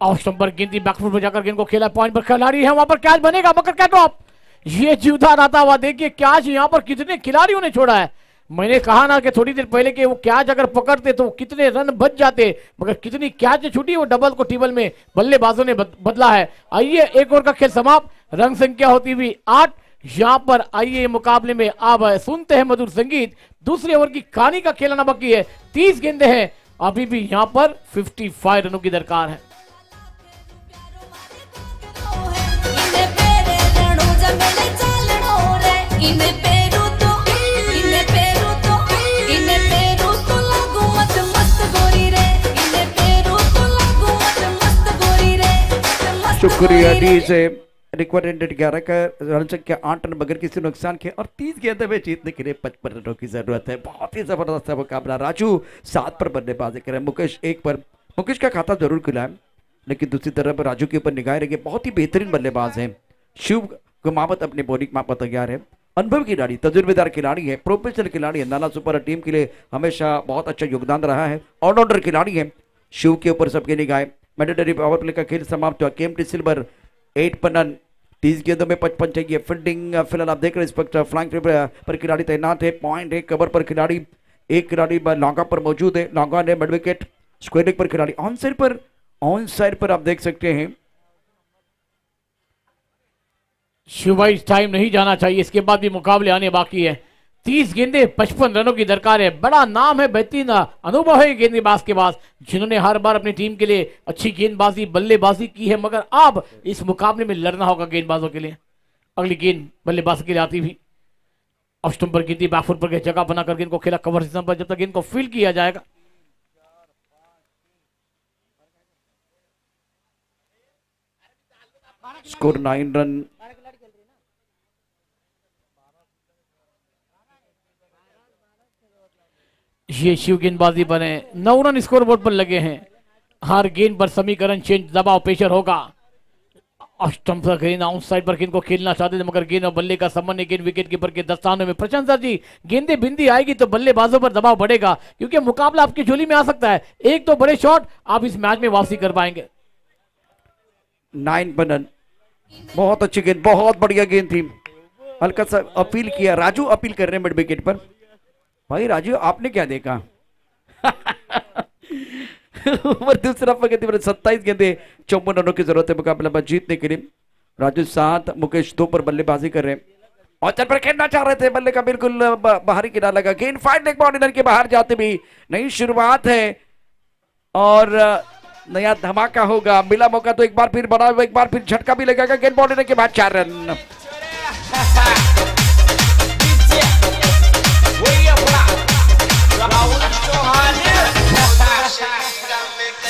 ऑफ स्टंप पर गेंद बैकफुट पर जाकर गेंद को खेला, पॉइंट पर खिलाड़ी है, वहां पर कैच बनेगा, मगर क्या टॉप, ये जीवता रहता हुआ। देखिए कैच यहाँ पर कितने खिलाड़ियों ने छोड़ा है। मैंने कहा ना कि थोड़ी देर पहले कि वो कैच अगर पकड़ते तो कितने रन बच जाते, मगर कितनी कैच छूटी, वो डबल को टेबल में बल्लेबाजों ने बदला है। आइए एक ओवर का खेल समाप्त, रंग संख्या होती हुई 8। यहाँ पर आइए मुकाबले में अब सुनते हैं मधुर संगीत। दूसरे ओवर की कहानी का खेलना बाकी है, 30 गेंदें हैं, अभी भी यहाँ पर 55 रनों की दरकार है। शुक्रिया डी से रिक्वायर्ड 11 का रन संख्या 8 रन बगैर किसी नुकसान के और 30 गेंद में जीतने के लिए 55 रनों की जरूरत है। बहुत ही जबरदस्त मुकाबला। राजू 7 पर बल्लेबाजी करे, मुकेश 1 पर। मुकेश का खाता जरूर खुला है, लेकिन दूसरी तरफ राजू के ऊपर निगाह रखिए, बहुत ही बेहतरीन बल्लेबाज है। शिव कुमावत अपने बॉलिंग माप पर तैयार है। अनुभव खिलाड़ी, तजुर्बेदार खिलाड़ी है, प्रोफेशनल खिलाड़ी है, नाला सुपर टीम के लिए हमेशा बहुत अच्छा योगदान रहा है, ऑलराउंडर खिलाड़ी है। शिव के ऊपर सबके निगाह। मैंडेटरी पावर प्ले का खेल समाप्त हुआ। केएमटी सिल्वर 8 पर रन, 30 गेंदों में 55 चाहिए। फील्डिंग फिलहाल आप देख रहे हैं, इस वक्त फ्लैंक पर खिलाड़ी तैनात है। पॉइंट है, कवर पर खिलाड़ी, एक खिलाड़ी लॉन्गा पर मौजूद है। लॉन्गा ने मिड विकेट, स्क्वायर लेग पर खिलाड़ी, ऑन साइड पर आप देख सकते हैं। शिवाई टाइम नहीं जाना चाहिए, इसके बाद भी मुकाबले आने बाकी है। 30 गेंदे 55 रनों की दरकार है। बड़ा नाम है, बेहतरीन अनुभव है गेंदबाज के पास, जिन्होंने हर बार अपनी टीम के लिए अच्छी गेंदबाजी बल्लेबाजी की है। मगर अब इस मुकाबले में लड़ना होगा गेंदबाजों के लिए। अगली गेंद बल्लेबाज के लिए आती हुई, ऑफ स्टंप पर गेंद बैकफुट पर जगह बनाकर गेंद को खेला कवर सिस्टम पर, जब तक गेंद को फील्ड किया जाएगा। Score 9 run. ये शिव गेंदबाजी बने, 9 रन स्कोर बोर्ड पर लगे हैं। हर गेंद पर समीकरण चेंज, दबाव प्रेशर होगा। स्टंप पर गेंद आउट साइड पर गेंद को खेलना चाहते थे, मगर गेंद और बल्ले का संबंध गेंद विकेट कीपर के दस्तानों में। प्रशंसा जी, गेंदे बिंदी आएगी तो बल्लेबाजों पर दबाव बढ़ेगा, क्योंकि मुकाबला आपकी झोली में आ सकता है। एक तो बड़े शॉट आप इस मैच में वापसी कर पाएंगे। 9 पर रन, बहुत अच्छी गेंद, बहुत बढ़िया गेंद थी। हल्का सा अपील किया, राजू अपील कर रहे हैं मिड विकेट पर। भाई राजू आपने क्या देखा? और दूसरा पकड़ती 27 गेंदे 54 रनों की जरूरत है मुकाबला में जीतने के लिए। राजू 7, मुकेश 2 पर बल्लेबाजी कर रहे हैं। और चल पर खेलना चाह रहे थे, बल्ले का बिल्कुल बाहरी किनारा लगा। गेंद फाइट लेग बाउंड्री के बाहर जाते भी नई शुरुआत है और नया धमाका होगा। मिला मौका तो एक बार फिर बना, एक बार फिर झटका भी लगेगा। गेंद बाउंड्री के बाद 4 रन।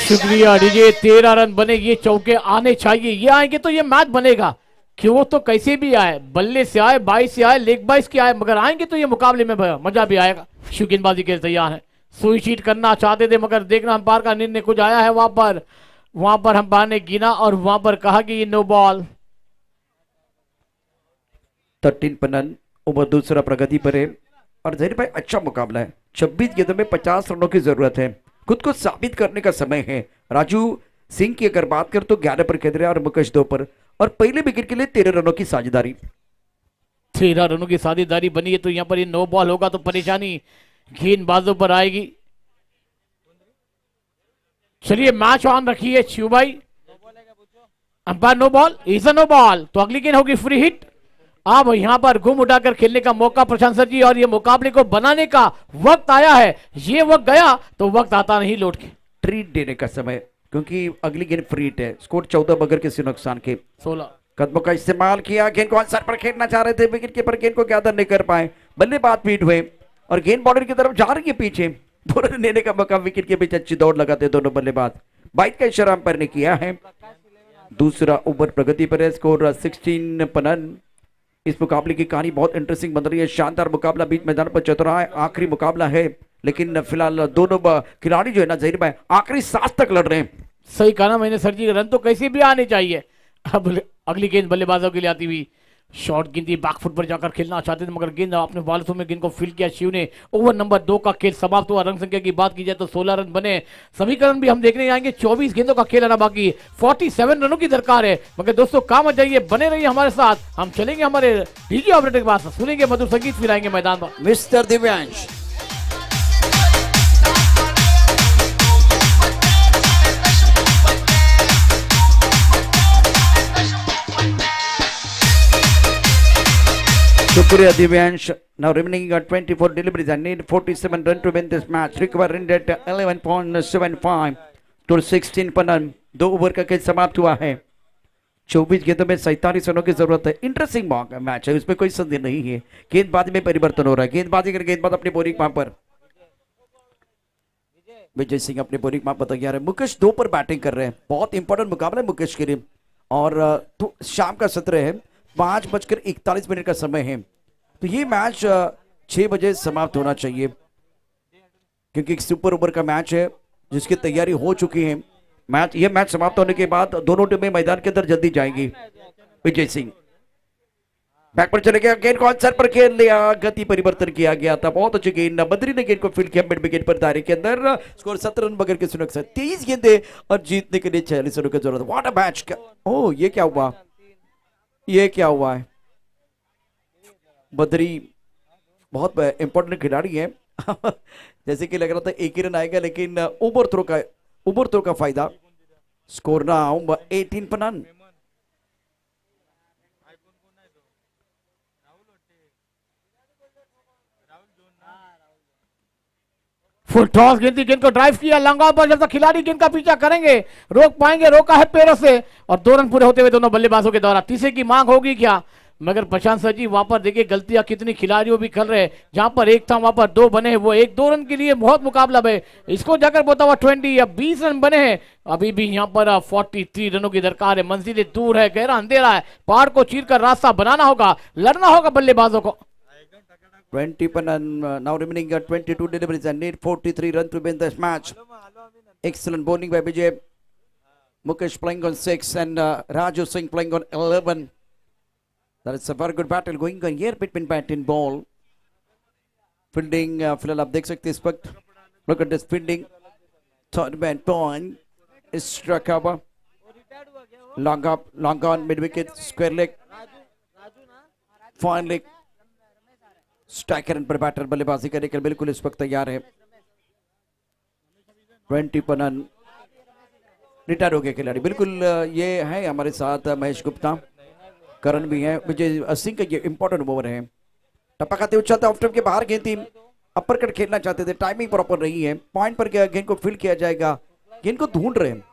शुक्रिया डीजे। 13 रन बने, ये चौके आने चाहिए, ये आएंगे तो ये मैच बनेगा। क्यों तो कैसे भी आए, बल्ले से आए, 22 से आए, लेग 22 के आए, मगर आएंगे तो ये मुकाबले में मजा भी आएगा। शिव गेंदबाजी के तैयार है, सुई करना चाहते थे, मगर देखना अंपायर का निर्णय कुछ आया है। वहां पर अंपायर ने गिना और वहां पर कहा कि ये नो बॉल। 13 पर रन, ओवर दूसरा प्रगति पर है और जहीर भाई अच्छा मुकाबला है। 26 गेंदों में 50 रनों की जरूरत है, खुद को साबित करने का समय है। राजू सिंह की अगर बात कर तो 11 पर खेल रहे हैं और मुकेश 2 पर, और पहले विकेट के लिए 13 रनों की साझेदारी। 13 रनों की साझेदारी बनी है, तो यहां पर ये नो बॉल होगा तो परेशानी गेंदबाजों पर आएगी। चलिए मैच ऑन रखिए शिव भाई। Umpire no ball, is a no ball, तो अगली गेंद होगी फ्री हिट। अब यहां पर घूम उठाकर खेलने का मौका प्रशंसक जी, और ये मुकाबले को बनाने का वक्त आया है। ये वक्त गया तो वक्त आता नहीं लौट के। ट्रीट देने का समय, क्योंकि अगली गेंद फ्री हिट है। स्कोर 14 बगैर किसी नुकसान के। 16 कदमों का इस्तेमाल किया, गेंद को आंसर पर खेलना चाह रहे थे, विकेट कीपर गेंद को गैदर नहीं कर पाए। बल्लेबाज पीट हुए और गेंद बाउंड्री की तरफ जा रही है पीछे। दोनों लेने का मौका, विकेट के बीच अच्छी दौड़ लगाते दोनों बल्लेबाज। 22 का इशारा अंपायर ने किया है। दूसरा ओवर प्रगति पर है, स्कोर 16 पर रन। इस मुकाबले की कहानी बहुत इंटरेस्टिंग बन रही है। शानदार मुकाबला बीच मैदान पर चल रहा है, आखिरी मुकाबला है, लेकिन फिलहाल दोनों खिलाड़ी जो है ना जहीर भाई आखिरी सांस तक लड़ रहे हैं। सही कहा ना मैंने सर जी, रन तो कैसे भी आने चाहिए। अब अगली गेंद बल्लेबाजों के लिए आती हुई, शॉर्ट गेंद बैकफुट पर जाकर खेलना चाहते थे, मगर गेंद अपने बालों में गेंद को फील्ड किया शिव ने। ओवर नंबर 2 का खेल समाप्त हुआ। रन संख्या की बात की जाए तो 16 रन बने। समीकरण भी हम देखने आएंगे, 24 गेंदों का खेल आना बाकी, 47 रनों की दरकार है। मगर दोस्तों काम आ जाइए, बने रहिए हमारे साथ। हम चलेंगे हमारे डीजे ऑपरेटर के पास, सुनेंगे मधुर संगीत, फिर आएंगे मैदान पर। मिस्टर दिव्यांश, शुक्रिया Divyansh. Now remaining at 24 deliveries and need 47 run to win this match. Require run rate 11.75 to 16 पर रन। 2 ओवर का खेल समाप्त हुआ है। 24 गेंदों में 47 रनों की जरूरत है। इंटरेस्टिंग मैच है, उसमें कोई संदेह नहीं है। गेंदबाजी में परिवर्तन हो रहा है। गेंदबाजी कर गेंदबाज अपनी बोरिंग वहां पर, विजय सिंह अपनी बोरिंग वहां पर तैयार है। मुकेश 2 पर बैटिंग कर रहे हैं। बहुत इंपॉर्टेंट मुकाबला है मुकेश के लिए। और तो शाम का सत्र है, 5:41 का समय है। तो ये मैच 6 बजे समाप्त होना चाहिए, क्योंकि एक सुपर ओवर का मैच है जिसकी तैयारी हो चुकी है। ये मैच समाप्त होने के बाद दोनों टीमें मैदान के अंदर जल्दी जाएंगी। विजय सिंह बैक पर चले गया, गेंद को आंसर पर खेल लिया, गति परिवर्तन किया गया था, बहुत अच्छी गेंद। बद्री ने गेंद को फील्ड किया मिड विकेट पर, दायरे के अंदर। स्कोर 17 रन बगैर किसी नुकसान, 23 गेंदे और जीतने के लिए 46 रनों की जरूरत। What a match! ओह, ये क्या हुआ, ये क्या हुआ है? बद्री बहुत इंपॉर्टेंट खिलाड़ी है जैसे कि लग रहा था एक ही रन आएगा, लेकिन ओवर थ्रो का फायदा। स्कोर नाउ 18 पर रन। फुल टॉस, गेंद को ड्राइव किया लॉन्ग ऑन पर, जब तक खिलाड़ी गेंद का पीछा करेंगे, रोक पाएंगे, रोका है पैरों से, और 2 रन पूरे होते हुए दोनों बल्लेबाजों के द्वारा। तीसरे की मांग होगी क्या? मगर प्रशांत सर जी, वहां पर देखिए गलतियां कितनी खिलाड़ियों भी कर रहे हैं। जहां पर एक था वहां पर 2 बने हैं, वो 1-2 रन के लिए बहुत मुकाबला है। इसको जाकर बोलता हुआ 20 या 20 रन बने हैं। अभी भी यहाँ पर 43 रनों की दरकार है। मंजिलें दूर है, गहरा अंधेरा है, पहाड़ को चीर कर रास्ता बनाना होगा, लड़ना होगा बल्लेबाजों को। 20 per run, now remaining 22 deliveries and need 43 runs to win this match. Excellent bowling by Vijay. Mukesh playing on 6 and Raju Singh playing on 11. That is a very good battle going on here between bat and ball. Fielding, फिलहाल आप देख सकते हैं इस वक्त। Look at this fielding. Third man point is struck over. Long up, long on, mid wicket, square leg, fine leg. Striker run पर batter बल्लेबाजी करने के बिल्कुल इस वक्त तैयार है। 20 पर रन, रिटायर हो गए खिलाड़ी। बिल्कुल ये है हमारे साथ महेश गुप्ता, करण भी है, विजय सिंह का ये इंपॉर्टेंट ओवर है। टप्पा खाते उछलता ऑफ स्टंप के बाहर गेंद थी, अपर कट खेलना चाहते थे, टाइमिंग प्रॉपर नहीं है। पॉइंट पर गेंद को फील्ड किया जाएगा, गेंद को ढूंढ रहे हैं,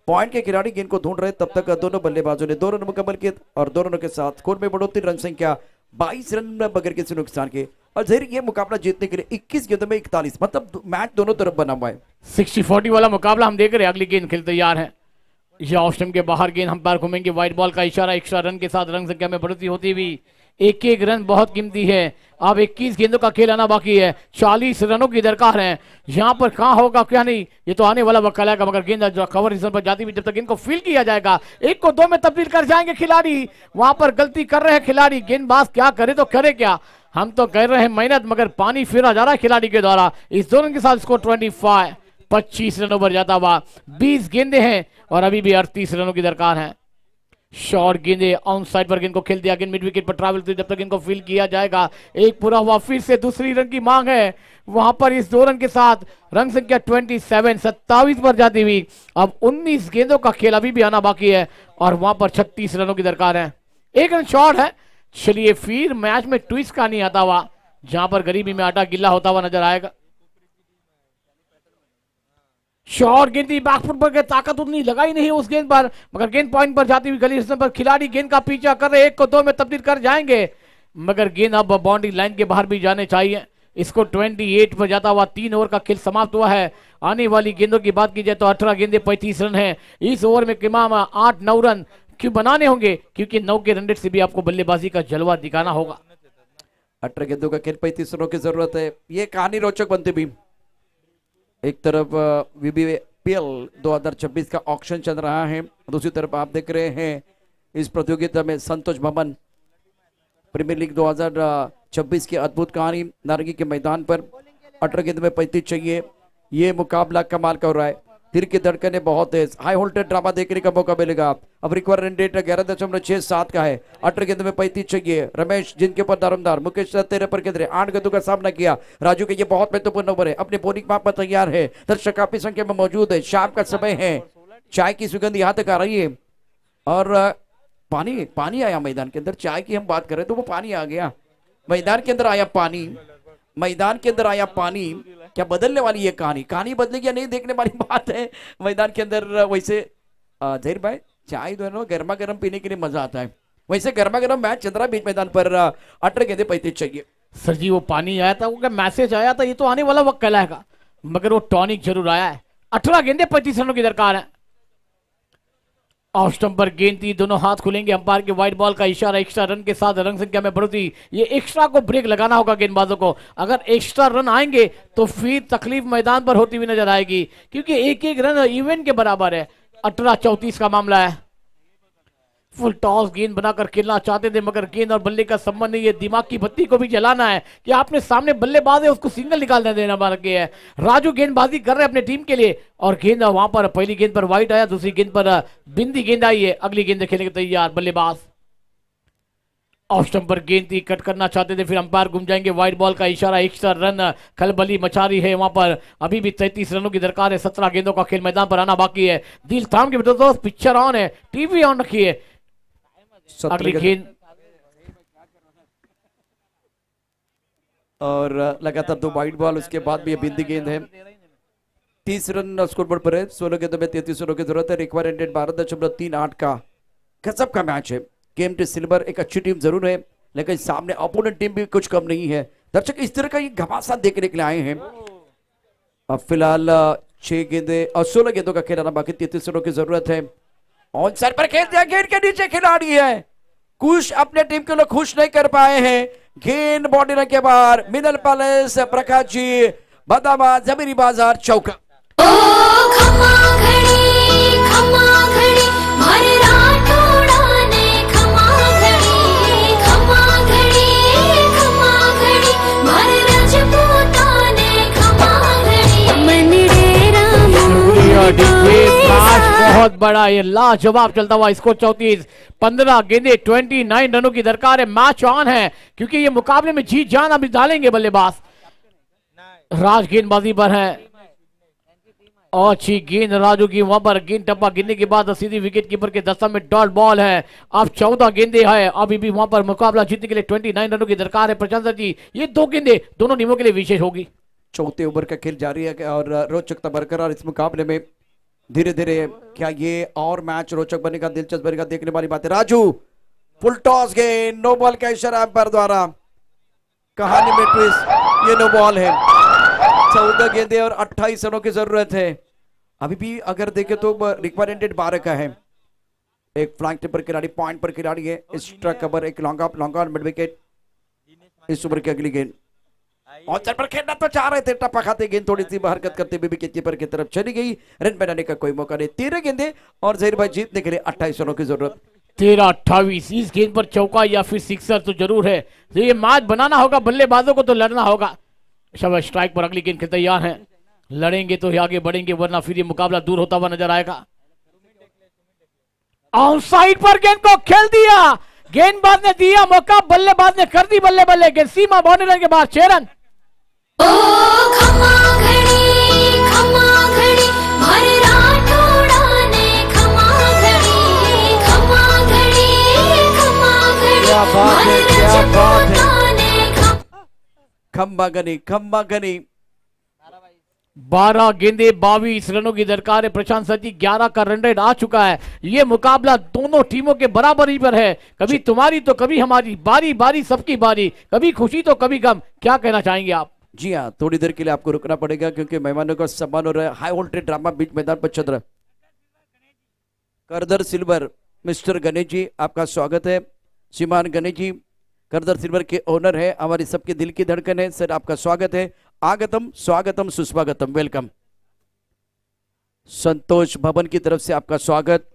पॉइंट के खिलाड़ी गेंद को ढूंढ रहे। तब तक दोनों बल्लेबाजों ने 2 रन मुकम्मल किए और 2 रनों के साथ स्कोर में बढ़ोतरी, रन संख्या 22 रन बगैर किसी नुकसान के। और जहर ये मुकाबला जीतने के लिए 21 गेंदों में 41, मतलब मैच दोनों तरफ बना हुआ है। 60-40 वाला मुकाबला हम देख रहे हैं। अगली गेंद खेल तैयार है, यह ऑफ स्टंप के बाहर गेंद हम पार घूमेंगे। व्हाइट बॉल का इशारा, एक्स्ट्रा रन के साथ रन संख्या में बढ़ोतरी होती हुई 1-1 रन बहुत कीमती है। अब 21 गेंदों का खेल आना बाकी है, 40 रनों की दरकार है। यहाँ पर कहाँ होगा क्या नहीं, ये तो आने वाला वक्त कहलाएगा। मगर गेंद जो कवर रिजन पर जाती हुई जब तक इनको फील किया जाएगा, 1 को 2 में तब्दील कर जाएंगे खिलाड़ी। वहां पर गलती कर रहे हैं खिलाड़ी, गेंदबाज क्या करे तो करे क्या, हम तो कर रहे हैं मेहनत, मगर पानी फिरा जा रहा है खिलाड़ी के द्वारा। इस 2 रन के साथ स्कोर 25 रनों पर जाता हुआ। 20 गेंदे हैं और अभी भी 38 रनों की दरकार है। शॉर्ट गेंदे ऑन साइड पर गेंद को खेल दिया, गेंद मिड विकेट पर ट्रैवल जब तक इनको फील किया जाएगा। 1 पूरा हुआ, फिर से दूसरी रन की मांग है वहां पर। इस 2 रन के साथ रन संख्या 27 पर जाती हुई। अब 19 गेंदों का खेल अभी भी आना बाकी है और वहां पर 36 रनों की दरकार है। 1 रन शॉर्ट है। चलिए फिर मैच में ट्विस्ट का नहीं आता हुआ, जहां पर गरीबी में आटा गिल्ला होता हुआ नजर आएगा। शॉर्ट गेंद थी, बैकफुट पर ताकत उतनी लगाई नहीं उस गेंद पर, मगर गेंद पॉइंट पर जाती हुई गली पर खिलाड़ी गेंद का पीछा कर रहे। 1 को 2 में तब्दील कर जाएंगे, मगर गेंद अब बाउंड्री लाइन के बाहर भी जाने चाहिए। इसको 28 पर जाता हुआ 3 ओवर का खेल समाप्त हुआ है। आने वाली गेंदों की बात की जाए तो 18 गेंदे 35 रन है। इस ओवर में किमाम 8-9 रन क्यों बनाने होंगे, क्योंकि 9 के रन रेट से भी आपको बल्लेबाजी का जलवा दिखाना होगा। 18 गेंदों का खेल, 35 रनों की जरूरत है। ये कहानी रोचक बनती भी। एक तरफ VBPL 2026 का ऑक्शन चल रहा है, दूसरी तरफ आप देख रहे हैं इस प्रतियोगिता में संतोष भवन प्रीमियर लीग 2026 की अद्भुत कहानी नारंगी के मैदान पर। 18 गेंद में 35 चाहिए। ये मुकाबला कमाल का हो रहा है, दिल की धड़कनें बहुत है, हाई वोल्टेज ड्रामा देखने का मौका मिलेगा। अब रिक्वायर रन रेट 11.67 का है। 18 गेंद में 35 चाहिए। रमेश जिनके ऊपर दारोमदार, मुकेश 13 पर केंद्र 8 गेंदों का सामना किया। राजू के ये बहुत महत्वपूर्ण ओवर है, अपने बॉलिंग माप पर तैयार है, दर्शक काफी संख्या में मौजूद है। शाम का समय है, चाय की सुगंध यहाँ तक आ रही है और पानी आया मैदान के अंदर। चाय की हम बात करें तो वो पानी आ गया मैदान के अंदर, आया पानी मैदान के अंदर, आया पानी। क्या बदलने वाली ये कहानी बदलेगी या नहीं देखने वाली बात है मैदान के अंदर। वैसे जहीर भाई, चाय दोनों गर्मा गर्म पीने के लिए मजा आता है, वैसे गर्मा गर्म मैच चल रहा है बीच मैदान पर। 18 गेंदे 35 चाहिए। सर जी वो पानी आया था, वो मैसेज आया था, ये तो आने वाला वक्त कहलाएगा, मगर वो टॉनिक जरूर आया है। 18 गेंदे 35 रनों की दरकार है ऑफ स्टंप पर गेंद थी, दोनों हाथ खुलेंगे, अंपायर के वाइड बॉल का इशारा, एक्स्ट्रा रन के साथ रन संख्या में बढ़ोतरी। ये एक्स्ट्रा को ब्रेक लगाना होगा गेंदबाजों को, अगर एक्स्ट्रा रन आएंगे तो फिर तकलीफ मैदान पर होती हुई नजर आएगी, क्योंकि एक एक रन इवेंट के बराबर है। 18-34 का मामला है। फुल टॉस गेंद बनाकर खेलना चाहते थे, मगर गेंद और बल्ले का संबंध नहीं है। दिमाग की बत्ती को भी जलाना है कि आपने सामने बल्लेबाज है, उसको सिंगल निकालने देना बाकी है। राजू गेंदबाजी कर रहे हैं अपने टीम के लिए, और गेंद वहां पर पहली गेंद पर वाइट आया, दूसरी गेंद पर बिंदी गेंद आई है। अगली गेंद खेलने के तैयार बल्लेबाज। ऑफ स्टंप पर गेंद थी, कट करना चाहते थे, फिर अंपायर घूम जाएंगे, वाइट बॉल का इशारा, एक्स्ट्रा रन। खलबली मचा रही है वहां पर, अभी भी 33 रनों की दरकार है। 17 गेंदों का खेल मैदान पर आना बाकी है। दिल थाम के दोस्त, पिक्चर ऑन है, टीवी ऑन रखिए। अगली गेंद और लगातार 2 वाइड बॉल, उसके बाद भी ये बिंदी गेंद है। 30 रन स्कोरबोर्ड पर है। 16 गेंदों में 33 रनों की जरूरत है। रिक्वायरमेंट 12.38 का गजब का मैच है। गेम टू सिल्वर एक अच्छी टीम जरूर है, लेकिन सामने अपोनेंट टीम भी कुछ कम नहीं है। दर्शक इस तरह का ये घमासान देखने के लिए आए हैं। अब फिलहाल 6 गेंदे और 16 गेंदों का खेल आना बाकी, 33 रनों की जरूरत है। ऑन साइड पर खेल दिया, गेंद के नीचे खिलाड़ी है, कुछ अपने टीम के लोग खुश नहीं कर पाए हैं। गेंद बॉडी के बाहर, मिडल पैलेस प्रकाश जी बदामा जमीरी बाजार चौका। खमा घड़ी मारे राठौड़ा ने खमा घड़ी मारे राजपूता ने खमा घड़ी मन डेरा बहुत बड़ा ये लाजवाब चलता हुआ स्कोर 34। 15 गेंदे 29 रनों की दरकार है। मैच ऑन है, क्योंकि ये मुकाबले में जीत जान अभी डालेंगे बल्लेबाज। राज गेंदबाजी पर है, और अच्छी गेंद राजू की, वहां पर गेंद टप्पा गिरने के बाद सीधी विकेट कीपर के दस्ता में डॉट बॉल है। अब 14 गेंदे है, अभी भी वहां पर मुकाबला जीतने के लिए 29 रनों की दरकार है। प्रचंड जी, ये 2 गेंदे दोनों टीमों के लिए विशेष होगी। चौथे ओवर का खेल जारी है और रोचकता बरकरार इस मुकाबले में। धीरे धीरे क्या ये और मैच रोचक बनेगा, दिलचस्प बनेगा, देखने वाली बात है। राजू फुल टॉस गेंद, नो बॉल का इशारा अंपायर द्वारा। कहानी में ट्विस्ट, ये नो बॉल है। 14 गेंदे और 28 रनों की जरूरत है। अभी भी अगर देखें तो रिक्वायरमेंट 12 का है। एक फ्लैंक टिपर खिलाड़ी, पॉइंट पर खिलाड़ी है, एक्स्ट्रा कवर, एक लॉन्ग ऑन मिड विकेट। इस ओवर की अगली गेंद और पर खेलना तो चाह रहे थे, टप्पा खाते गेंद थोड़ी सी हरकत करते हुए विकेट कीपर की तरफ चली गई। रन बनाने का कोई मौका नहीं। 13 गेंदे और जहीर भाई जीतने के लिए 28 रनों की जरूरत। 13-28 इस गेंद पर चौका या फिर सिक्सर तो जरूर है। तो ये मैच बनाना होगा, बल्लेबाजों को तो लड़ना होगा। शबाश, स्ट्राइक पर अगली गेंद के तैयार हैं, लड़ेंगे तो आगे बढ़ेंगे, वरना फिर ये मुकाबला दूर होता हुआ नजर आएगा। आउटसाइड पर गेंद को खेल दिया, गेंदबाज ने दिया मौका, बल्लेबाज ने कर दी बल्ले बल्ले गेंद सीमा बाउंड्री के बाद 6 रन। खमा घड़ी मारे राठौड़ा ने खमा घड़ी क्या बात है, क्या बात है। ने खम्बा गनी 12 गेंदे 22 रनों की दरकार है। प्रशांत सची 11 का रन रेट आ चुका है। ये मुकाबला दोनों टीमों के बराबरी पर है, कभी तुम्हारी तो कभी हमारी, बारी बारी सबकी बारी, कभी खुशी तो कभी गम। क्या कहना चाहेंगे आप? जी हाँ, थोड़ी देर के लिए आपको रुकना पड़ेगा क्योंकि मेहमानों का सम्मान हो रहा है। हाई वोल्टेज ड्रामा बीच मैदान पर चल रहा है। करदर सिल्वर मिस्टर गणेश जी, आपका स्वागत है। श्रीमान गणेश जी करदर सिल्वर के ओनर है, हमारी सबके दिल की धड़कन है। सर आपका स्वागत है। आगतम स्वागतम सुस्वागतम, वेलकम। संतोष भवन की तरफ से आपका स्वागत।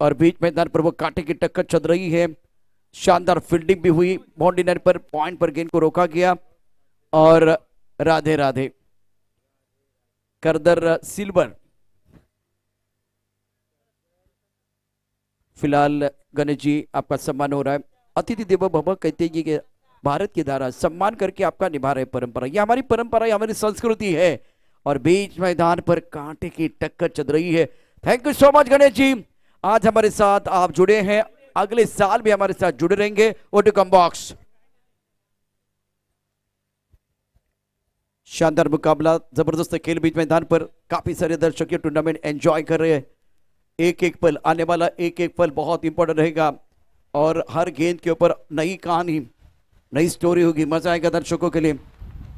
और बीच मैदान पर वो कांटे की टक्कर चल रही है, शानदार फील्डिंग भी हुई, बाउंड्री लाइन पर पॉइंट पर गेंद को रोका गया। और राधे राधे करदर सिल्वर। फिलहाल गणेश जी आपका सम्मान हो रहा है। अतिथि देवो भव कहते जी के भारत की धारा, सम्मान करके आपका निभा रहे परंपरा। ये हमारी परंपरा, ये हमारी संस्कृति है। और बीच मैदान पर कांटे की टक्कर चल रही है। Thank you so much Ganesh ji, आज हमारे साथ आप जुड़े हैं, अगले साल भी हमारे साथ जुड़े रहेंगे। वो टू कम बॉक्स। शानदार मुकाबला, जबरदस्त खेल बीच मैदान पर। काफी सारे दर्शक ये टूर्नामेंट एंजॉय कर रहे हैं। एक एक पल, आने वाला एक एक पल बहुत इंपॉर्टेंट रहेगा। और हर गेंद के ऊपर नई कहानी, नई स्टोरी होगी, मजा आएगा दर्शकों के लिए।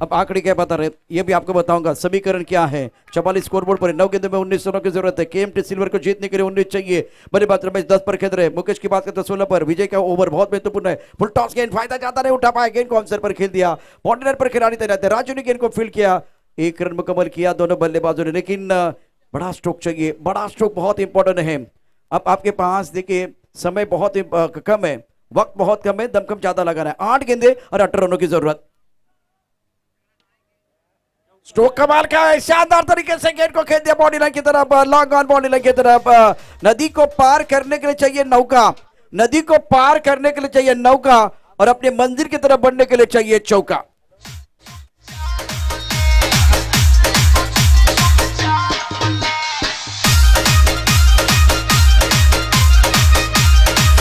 अब आंकड़े क्या बता रहे ये भी आपको बताऊंगा। समीकरण क्या है? 44 स्कोरबोर्ड पर 9 गेंदों में 19 रनों की जरूरत है। केएमटी सिल्वर को जीतने के लिए 19 चाहिए। बल्लेबाज रमेश 10 पर खेल रहे। मुकेश की बात करते 16 पर। विजय का ओवर बहुत महत्वपूर्ण है। फुल टॉस गेंद, फायदा ज्यादा नहीं उठा पाए। गेंद को ऑन पर खेल दिया। बाउंड्री पर खिलाड़ी तैनात है। राजू ने गेंद को फील्ड किया। 1 रन मुकम्मल किया दोनों बल्लेबाजों ने, लेकिन बड़ा स्ट्रोक चाहिए। बड़ा स्ट्रोक बहुत इंपॉर्टेंट है। अब आपके पास देखिए समय बहुत कम है, वक्त बहुत कम है, दमखम ज्यादा लगाना है। 8 गेंदे और 18 रनों की जरूरत। स्ट्रोक कमाल का है, शानदार तरीके से गेंद को खेल दिया बॉडी लाइन की तरफ, लॉन्ग ऑन बॉडी लाइन की तरफ। नदी को पार करने के लिए चाहिए नौका, नदी को पार करने के लिए चाहिए नौका, और अपने मंजिल की तरफ बढ़ने के लिए चाहिए चौका।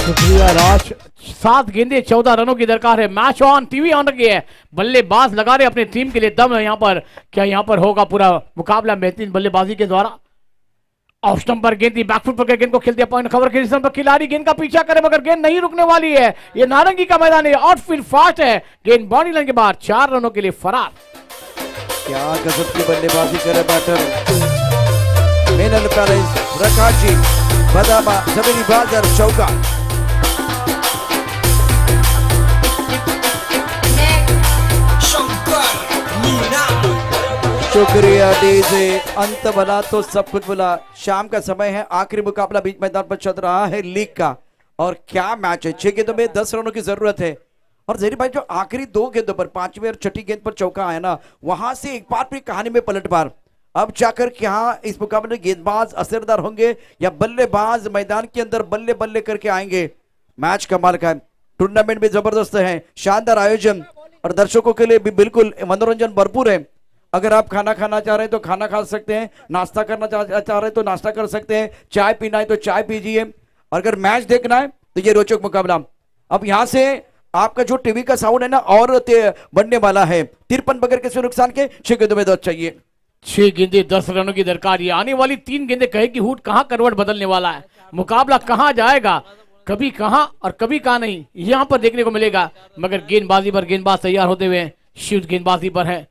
शुक्रिया राज। 7 गेंदे 14 रनों की दरकार है। मैच ऑन, टीवी ऑन रखी है। बल्लेबाज लगा रहे अपनी टीम के लिए दम है यहाँ पर। क्या यहाँ पर होगा पूरा मुकाबला बेहतरीन बल्लेबाजी के द्वारा? ऑफ स्टंप पर गेंद, बैकफुट पर गेंद को खेल दिया। पॉइंट खबर के पर खिलाड़ी गेंद का पीछा करे मगर गेंद नहीं रुकने वाली है। ये नारंगी का मैदान है, आउटफील्ड फास्ट है। गेंद बाउंड्री लाइन के बाहर, 4 रनों के लिए फरार। क्या गजब की बल्लेबाजी करे बैटर मेनल पैलेस, रकाची, बदामा, जमीनी बाजार, चौका। शुक्रिया डीजे। अंत बना तो सब कुछ बोला। शाम का समय है, आखिरी मुकाबला बीच मैदान पर चल रहा है लीग का, और क्या मैच है। 6 गेंदों में 10 रनों की जरूरत है। और जहरी भाई जो आखिरी 2 गेंदों पर 5वीं और 6ठी गेंद पर चौका आया ना, वहां से एक बार फिर कहानी में पलटवार। अब जाकर क्या इस मुकाबले में गेंदबाज असरदार होंगे या बल्लेबाज मैदान के अंदर बल्ले बल्ले करके आएंगे? मैच कमाल का है, टूर्नामेंट भी जबरदस्त है, शानदार आयोजन, और दर्शकों के लिए भी बिल्कुल मनोरंजन भरपूर है। अगर आप खाना खाना चाह रहे हैं तो खाना खा सकते हैं, नाश्ता करना चाह रहे हैं तो नाश्ता कर सकते हैं, चाय पीना है तो चाय पीजिए। अगर मैच देखना है तो ये रोचक मुकाबला। अब यहां से आपका जो टीवी का साउंड है ना और बनने वाला है। 53 बगैर किसी नुकसान के 6 गेंदों में 10 चाहिए। 6 गेंदे 10 रनों की दरकार। ये आने वाली 3 गेंदे कहेगी हुड कहां करवट बदलने वाला है, मुकाबला कहां जाएगा, कभी कहां और कभी कहां नहीं, यहां पर देखने को मिलेगा। मगर गेंदबाजी पर गेंदबाज तैयार होते हुए शिव गेंदबाजी पर है।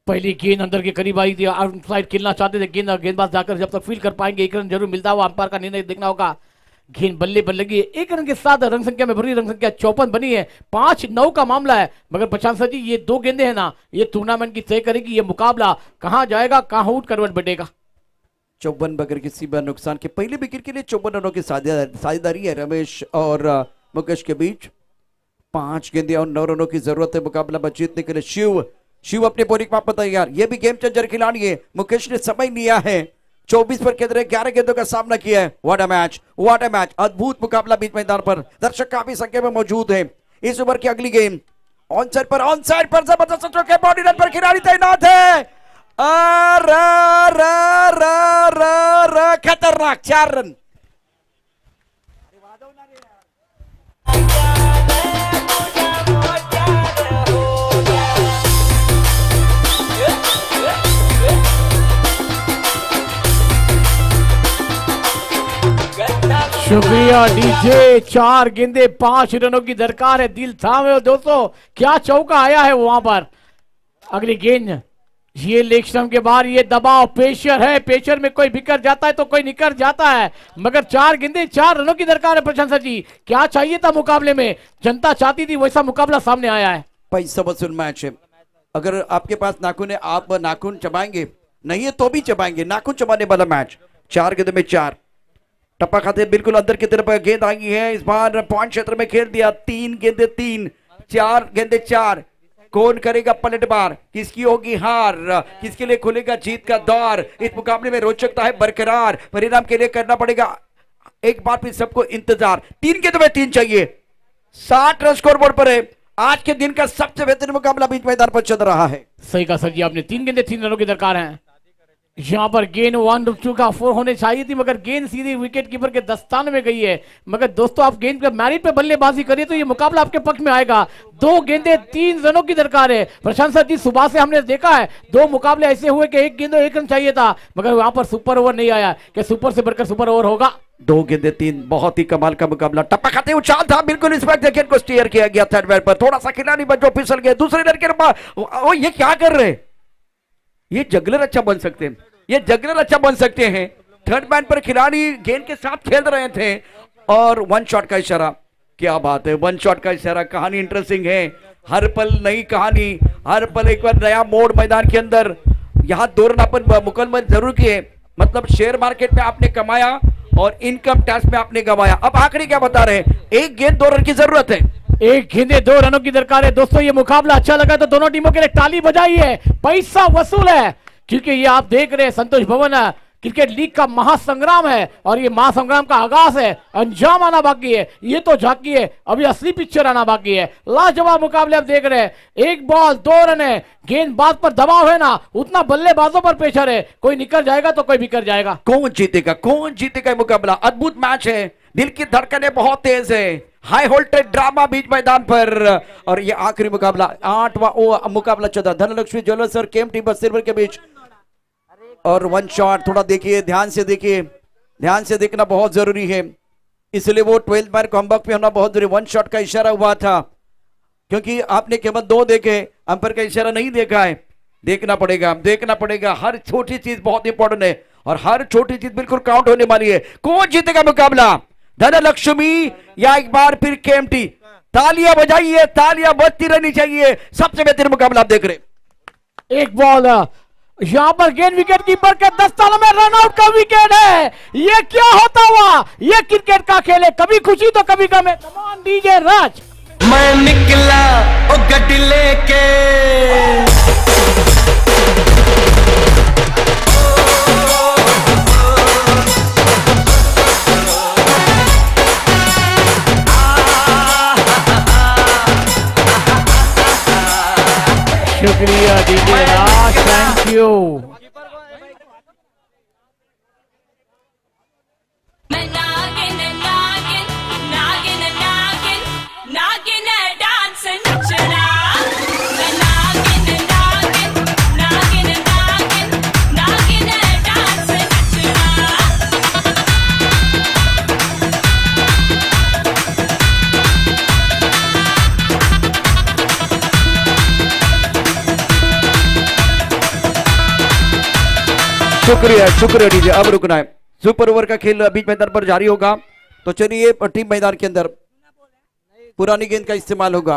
पहली गेंद अंदर के करीब आई थी, आउटसाइड खेलना चाहते थे। गेंदबाज जाकर जब तक फील कर पाएंगे 1 रन जरूर मिलता हुआ अंपायर का निर्णय देखना होगा। गेंद बल्ले पर लगी है, 1 रन के साथ रन संख्या में भरी, रन संख्या 54 बनी है। 5-9 का मामला है। मगर प्रशांत सर जी ये 2 गेंदे हैं ना, ये टूर्नामेंट की तय करेगी ये मुकाबला कहां जाएगा, कहां हुड करवट बैठेगा। 54 बगैर किसी बार नुकसान के पहले विकेट के लिए 54 रनों की साझेदारी है रमेश और मुकेश के बीच। 5 गेंदे और 9 रनों की जरूरत है मुकाबला में जीतने के लिए। शिव अपने बोरिंग पाप तैयार, ये भी गेम चेंजर खिलाड़ी है। मुकेश ने समय लिया है, 24 पर खेल रहे, 11 गेंदों का सामना किया है। What a match, what a match, अद्भुत मुकाबला बीच मैदान पर। दर्शक काफी संख्या में मौजूद है। इस ओवर की अगली गेम ऑन साइड पर जबरदस्त चौके, बॉडी लाइन पर खिलाड़ी तैनात है। खतरनाक 4 रन। शुक्रिया डीजे। 4 गेंदे 5 रनों की दरकार है। दिल थामे दोस्तों, क्या चौका आया है वहां पर। अगली गेंद, ये लेग स्टंप के बाहर, ये दबाव पेशर है। पेशर में कोई बिखर जाता है तो कोई निकल जाता है। मगर 4 गेंदे 4 रनों की दरकार है। प्रशांत सर जी क्या चाहिए था मुकाबले में, जनता चाहती थी वैसा मुकाबला सामने आया है। पैसा वसूल मैच है। अगर आपके पास नाखून है, आप नाखून चबाएंगे, नहीं है तो भी चबाएंगे। नाखून चबाने वाला मैच। 4 गेंदों में 4, टप्पा खाते बिल्कुल अंदर की तरफ गेंद आई है। इस बार पॉइंट क्षेत्र में खेल दिया। 3 गेंदे 3, 4 गेंदे 4। कौन करेगा पलटवार, किसकी होगी हार, किसके लिए खुलेगा जीत का दौर। इस मुकाबले में रोचकता है बरकरार। परिणाम के लिए करना पड़ेगा एक बार फिर सबको इंतजार। 3 गेंदों में 3 चाहिए। 60 रन स्कोर बोर्ड पर है। आज के दिन का सबसे बेहतरीन मुकाबला बीच मैदान पर चल रहा है। सही कहा सर जी आपने, 3 गेंदे 3 रनों की दरकार है। यहाँ पर गेंद 1 का 4 होने चाहिए थी, मगर गेंद सीधी विकेट कीपर के दस्ताने में गई है। मगर दोस्तों आप गेंद पे मैरिट पे बल्लेबाजी करिए तो ये मुकाबला आपके पक्ष में आएगा। 2 गेंदे 3 रनों की दरकार है। प्रशांत सर जी सुबह से हमने देखा है 2 मुकाबले ऐसे हुए कि 1 गेंद 1 रन चाहिए था, मगर वहां पर सुपर ओवर नहीं आया। कि सुपर से बढ़कर सुपर ओवर होगा। 2 गेंदे 3, बहुत ही कमाल का मुकाबला। टप्पा खाते उछाल था, बिल्कुल इस वक्त गेंद को स्टीयर किया गया थर्ड मैन पर। थोड़ा सा खिलाड़ी बच्चों फिसल गया दूसरे लड़के ओ ये क्या कर रहे हैं? ये जगलर अच्छा बन सकते हैं, ये जगलर अच्छा बन सकते हैं। थर्ड मैन पर खिलाड़ी गेंद के साथ खेल रहे थे और 1 शॉट का इशारा। क्या बात है, 1 शॉट का इशारा। कहानी इंटरेस्टिंग है, हर पल नई कहानी, हर पल एक बार नया मोड़ मैदान के अंदर। यहाँ दौड़नापन मुकम्मल जरूर किए, मतलब शेयर मार्केट में आपने कमाया और इनकम टैक्स में आपने गवाया। अब आखिरी क्या बता रहे हैं? 1 गेंद 2 रन की जरूरत है, 1 गेंदे 2 रनों की दरकार है। दोस्तों ये मुकाबला अच्छा लगा तो दोनों टीमों के लिए ताली बजाइए, पैसा वसूल है, क्योंकि ये आप देख रहे हैं संतोष भवन क्रिकेट लीग का महासंग्राम है और ये महासंग्राम का आगाज है, अंजाम आना बाकी है। ये तो झांकी है, अभी असली पिक्चर आना बाकी है। लाजवाब मुकाबले आप देख रहे हैं, 1 बॉल 2 रन है। गेंदबाज पर दबाव है ना, उतना बल्लेबाजों पर प्रेशर है, कोई निकल जाएगा तो कोई बिखर जाएगा। कौन जीतेगा, कौन जीतेगा मुकाबला? अद्भुत मैच है, दिल की धड़कनें बहुत तेज है, हाई वोल्टेज ड्रामा बीच मैदान पर। और ये आखिरी मुकाबला 8वां मुकाबला चल रहा, धनलक्ष्मी ज्वेलर्स और केएमटी बस सिल्वर के बीच। और 1 शॉट, थोड़ा देखिए, ध्यान से देखिए, ध्यान से देखना बहुत जरूरी है, इसलिए वो 12 मैन कॉम्बैक पे होना बहुत जरूरी। 1 शॉट का इशारा हुआ था, क्योंकि आपने केवल 2 देखे, अंपायर का इशारा नहीं देखा है। देखना पड़ेगा, देखना पड़ेगा, हर छोटी चीज बहुत इंपॉर्टेंट है और हर छोटी चीज बिल्कुल काउंट होने वाली है। कौन जीतेगा मुकाबला, धनलक्ष्मी या एक बार फिर केएमटी? तालियां बजाइए, तालियां बजती रहनी चाहिए। सबसे बेहतरीन मुकाबला आप देख रहे। 1 बॉल, यहां पर गेंद विकेट कीपर के दस्तानों में रन आउट का विकेट है। ये क्या होता हुआ? ये क्रिकेट का खेल है, कभी खुशी तो कभी गम है। कम ऑन डीजे राज। मैं निकला ओ गड्डी लेके, शुक्रिया डीजे राज, थैंक यू। मैं नागिन नागिन नागिन नागिन नागिन डांस नचना। मैं नागिन नागिन नागिन नागिन नागिन डांस नचना। शुक्रिया, शुक्रिया डीजे। अब रुकना है, सुपर ओवर का खेल बीच मैदान पर जारी होगा। तो चलिए टीम मैदान के अंदर पुरानी गेंद का इस्तेमाल होगा।